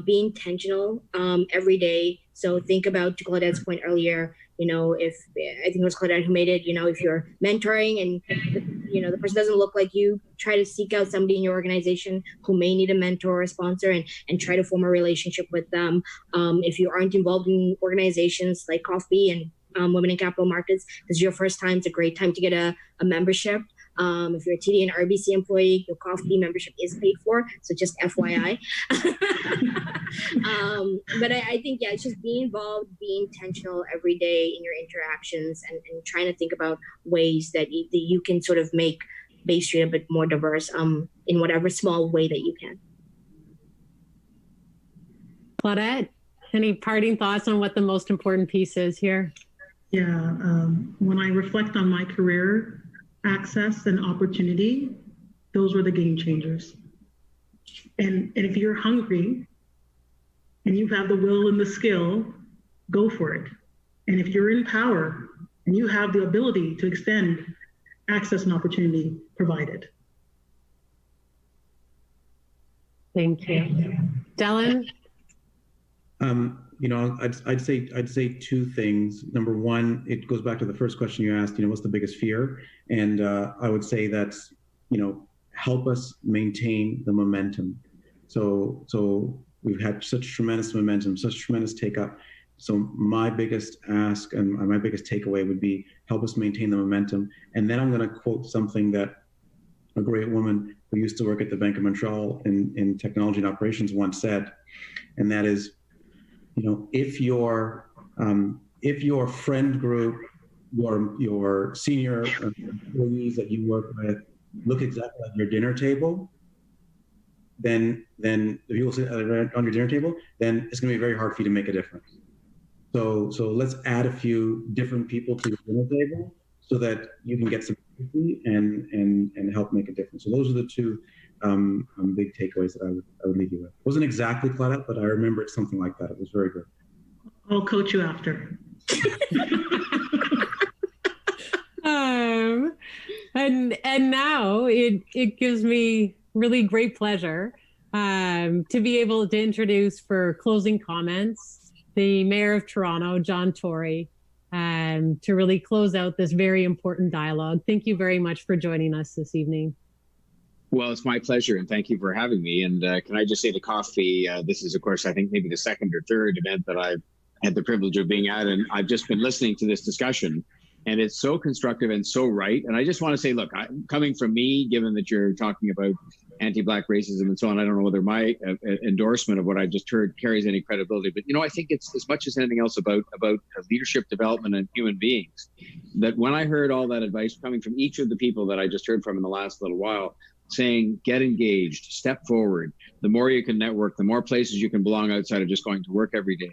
Speaker 4: be intentional every day. So think about, to Claudette's point earlier, if I think it was Claudette who made it, if you're mentoring and the person doesn't look like you, try to seek out somebody in your organization who may need a mentor or a sponsor and try to form a relationship with them. If you aren't involved in organizations like CAUFP and Women in Capital Markets, this is your first time, it's a great time to get a membership. If you're a TD and RBC employee, your CAUFP membership is paid for. So just FYI. But I think, yeah, it's just being involved, being intentional every day in your interactions, and trying to think about ways that you can sort of make Bay Street a bit more diverse in whatever small way that you can.
Speaker 1: Claudette, any parting thoughts on what the most important piece is here?
Speaker 2: Yeah, when I reflect on my career, access and opportunity, those were the game changers. And if you're hungry and you have the will and the skill, go for it. And if you're in power and you have the ability to extend access and opportunity, provide it.
Speaker 1: Thank you. Dylan?
Speaker 5: You know, I'd say two things. Number one, it goes back to the first question you asked. You know, what's the biggest fear? And I would say that's, you know, help us maintain the momentum. So we've had such tremendous momentum, such tremendous take up. So my biggest ask and my biggest takeaway would be help us maintain the momentum. And then I'm going to quote something that a great woman who used to work at the Bank of Montreal in technology and operations once said, and that is, you know, if your friend group, your senior employees that you work with look exactly like your dinner table, then if you sit on your dinner table, then it's going to be very hard for you to make a difference. So let's add a few different people to your dinner table so that you can get some empathy and help make a difference. So those are the two big takeaways that I would leave you with. It wasn't exactly Claudette, but I remember it's something like that. It was very good.
Speaker 2: I'll coach you after.
Speaker 1: And now it gives me really great pleasure to be able to introduce for closing comments the Mayor of Toronto, John Tory, to really close out this very important dialogue. Thank you very much for joining us this evening.
Speaker 6: Well, it's my pleasure, and thank you for having me. And can I just say to CAUFP, this is, of course, I think maybe the second or third event that I've had the privilege of being at, and I've just been listening to this discussion, and it's so constructive and so right. And I just want to say, look, coming from me, given that you're talking about anti-Black racism and so on, I don't know whether my endorsement of what I just heard carries any credibility, but, you know, I think it's as much as anything else about leadership development and human beings, that when I heard all that advice coming from each of the people that I just heard from in the last little while, saying, get engaged, step forward. The more you can network, the more places you can belong outside of just going to work every day.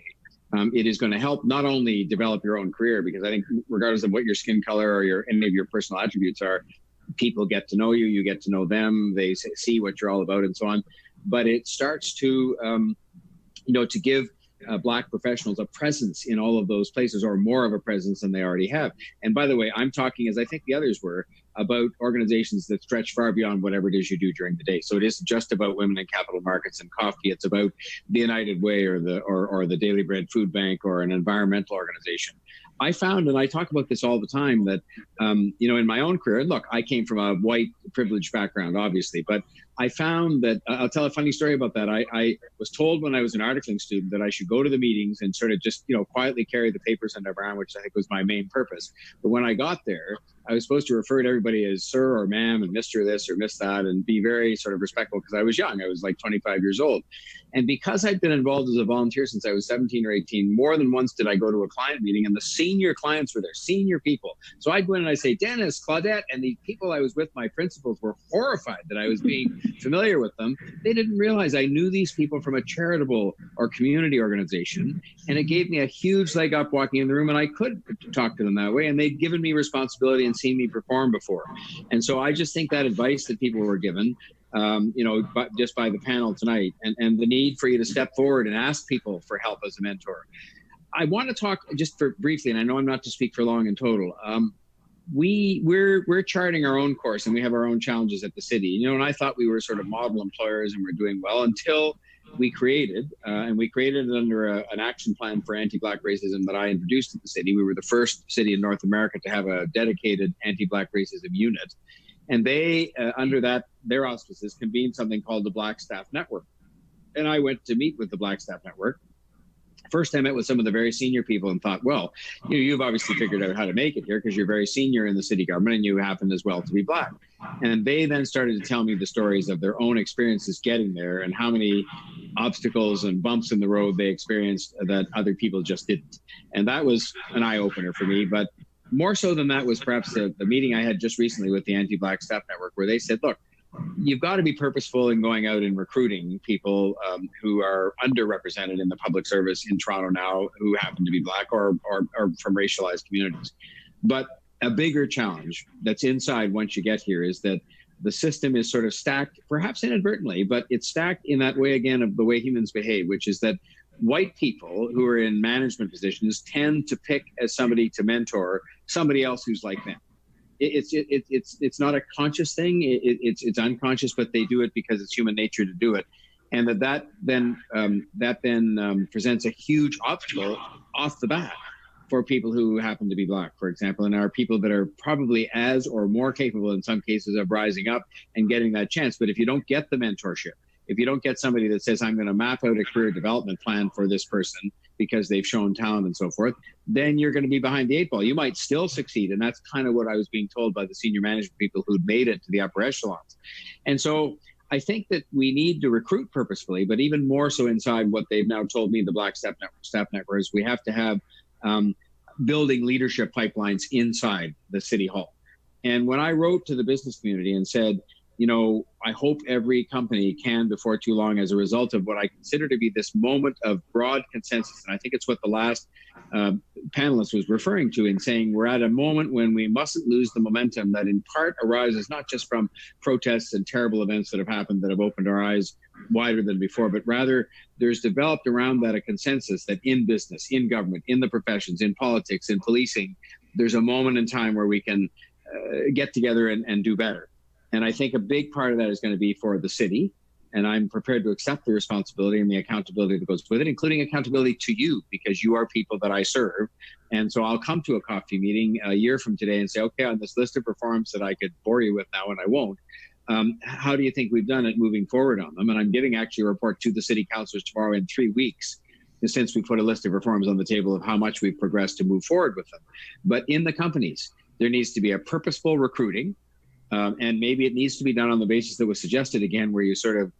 Speaker 6: It is going to help not only develop your own career, because I think regardless of what your skin color or any of your personal attributes are, people get to know you, you get to know them, they see what you're all about and so on. But it starts to, to give Black professionals a presence in all of those places, or more of a presence than they already have. And by the way, I'm talking, as I think the others were, about organizations that stretch far beyond whatever it is you do during the day. So it isn't just about women in capital markets and CAUFP. It's about the United Way or the Daily Bread Food Bank or an environmental organization. I found, and I talk about this all the time, that, in my own career, and look, I came from a white privileged background, obviously, but I found that, I'll tell a funny story about that. I was told when I was an articling student that I should go to the meetings and sort of just, quietly carry the papers under my arm, which I think was my main purpose. But when I got there, I was supposed to refer to everybody as sir or ma'am and Mr. this or Miss that, and be very sort of respectful, because I was young. I was like 25 years old. And because I'd been involved as a volunteer since I was 17 or 18, more than once did I go to a client meeting, and the senior clients were there, senior people. So I'd go in and I'd say, Dennis, Claudette, and the people I was with, my principals, were horrified that I was being familiar with them. They didn't realize I knew these people from a charitable or community organization, and it gave me a huge leg up walking in the room, and I could talk to them that way, and they'd given me responsibility and seen me perform before. And so I just think that advice that people were given, just by the panel tonight, and the need for you to step forward and ask people for help as a mentor. I want to talk just for briefly, and I know I'm not to speak for long in total. We're charting our own course, and we have our own challenges at the city. And I thought we were sort of model employers and we're doing well, until we created it under an action plan for anti-Black racism that I introduced at the city. We were the first city in North America to have a dedicated anti-Black racism unit. And they, under their auspices, convened something called the Black Staff Network. And I went to meet with the Black Staff Network. First, I met with some of the very senior people and thought, well, you've obviously figured out how to make it here because you're very senior in the city government and you happen as well to be Black. And they then started to tell me the stories of their own experiences getting there and how many obstacles and bumps in the road they experienced that other people just didn't. And that was an eye-opener for me. But more so than that was perhaps the meeting I had just recently with the Anti-Black Staff Network, where they said, look, you've got to be purposeful in going out and recruiting people who are underrepresented in the public service in Toronto now, who happen to be Black or from racialized communities. But a bigger challenge that's inside once you get here is that the system is sort of stacked, perhaps inadvertently, but it's stacked in that way, again, of the way humans behave, which is that white people who are in management positions tend to pick as somebody to mentor somebody else who's like them. It's not a conscious thing. It's unconscious, but they do it because it's human nature to do it, and that then presents a huge obstacle off the bat for people who happen to be Black, for example, and are people that are probably as or more capable in some cases of rising up and getting that chance. But if you don't get the mentorship, if you don't get somebody that says, I'm going to map out a career development plan for this person because they've shown talent and so forth, then you're going to be behind the eight ball. You might still succeed. And that's kind of what I was being told by the senior management people who'd made it to the upper echelons. And so I think that we need to recruit purposefully, but even more so inside what they've now told me, the Black Staff Network, is we have to have building leadership pipelines inside the City Hall. And when I wrote to the business community and said, I hope every company can, before too long, as a result of what I consider to be this moment of broad consensus. And I think it's what the last panelist was referring to in saying we're at a moment when we mustn't lose the momentum that in part arises not just from protests and terrible events that have happened that have opened our eyes wider than before, but rather there's developed around that a consensus that in business, in government, in the professions, in politics, in policing, there's a moment in time where we can get together and do better. And I think a big part of that is going to be for the city. And I'm prepared to accept the responsibility and the accountability that goes with it, including accountability to you, because you are people that I serve. And so I'll come to a CAUFP meeting a year from today and say, okay, on this list of reforms that I could bore you with now, and I won't, how do you think we've done it moving forward on them? And I'm giving actually a report to the city councilors tomorrow in 3 weeks, since we put a list of reforms on the table of how much we've progressed to move forward with them. But in the companies, there needs to be a purposeful recruiting. And maybe it needs to be done on the basis that was suggested again, where you sort of,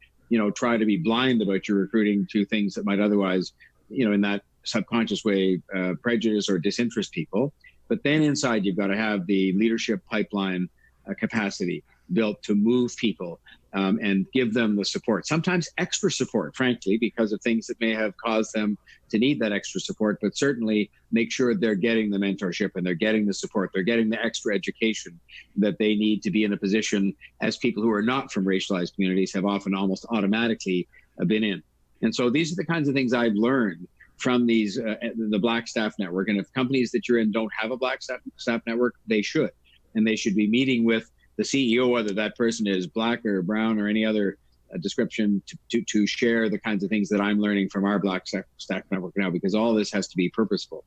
Speaker 6: try to be blind about your recruiting to things that might otherwise, in that subconscious way, prejudice or disinterest people. But then inside, you've got to have the leadership pipeline capacity built to move people and give them the support, sometimes extra support, frankly, because of things that may have caused them to need that extra support, but certainly make sure they're getting the mentorship and they're getting the support, they're getting the extra education that they need to be in a position as people who are not from racialized communities have often almost automatically been in. And so these are the kinds of things I've learned from these, the Black Staff Network. And if companies that you're in don't have a Black Staff Network, they should. And they should be meeting with the CEO, whether that person is Black or brown or any other description, to share the kinds of things that I'm learning from our Black Staff Network now, because all this has to be purposeful.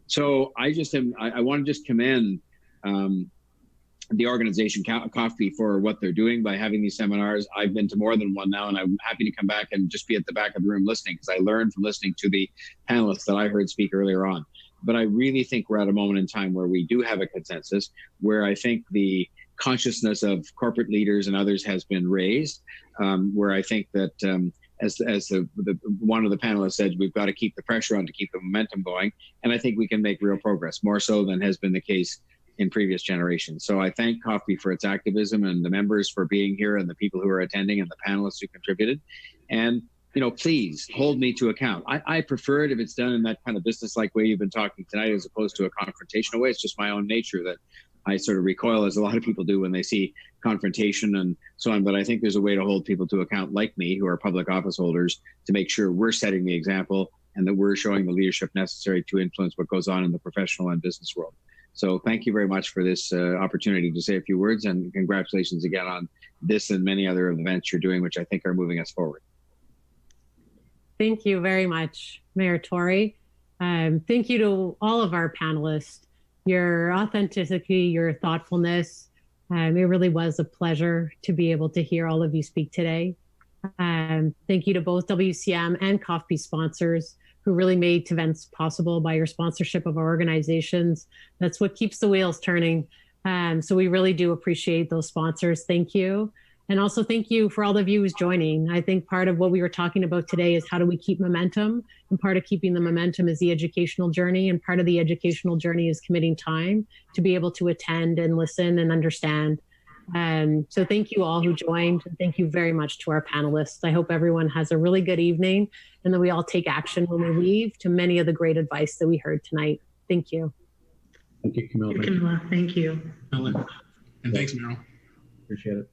Speaker 6: So I want to just commend the organization CAUFP for what they're doing by having these seminars. I've been to more than one now, and I'm happy to come back and just be at the back of the room listening, because I learned from listening to the panelists that I heard speak earlier on. But I really think we're at a moment in time where we do have a consensus, where I think the consciousness of corporate leaders and others has been raised, where I think that as one of the panelists said, we've got to keep the pressure on to keep the momentum going. And I think we can make real progress, more so than has been the case in previous generations. So I thank CAUFP for its activism, and the members for being here, and the people who are attending, and the panelists who contributed. And please hold me to account. I prefer it if it's done in that kind of business-like way you've been talking tonight, as opposed to a confrontational way. It's just my own nature that I sort of recoil, as a lot of people do, when they see confrontation and so on. But I think there's a way to hold people to account like me, who are public office holders, to make sure we're setting the example and that we're showing the leadership necessary to influence what goes on in the professional and business world. So thank you very much for this opportunity to say a few words, and congratulations again on this and many other events you're doing, which I think are moving us forward.
Speaker 1: Thank you very much, Mayor Tory. Thank you to all of our panelists. Your authenticity, your thoughtfulness, it really was a pleasure to be able to hear all of you speak today. Thank you to both WCM and CAUFP sponsors who who really made events possible by your sponsorship of our organizations. That's what keeps the wheels turning. So we really do appreciate those sponsors. Thank you. And also thank you for all of you who's joining. I think part of what we were talking about today is how do we keep momentum? And part of keeping the momentum is the educational journey. And part of the educational journey is committing time to be able to attend and listen and understand. So thank you all who joined. And thank you very much to our panelists. I hope everyone has a really good evening and that we all take action when we leave to many of the great advice that we heard tonight. Thank you.
Speaker 5: Thank you, Camilla.
Speaker 2: Thank you.
Speaker 3: And thanks, Meryl.
Speaker 5: Appreciate it.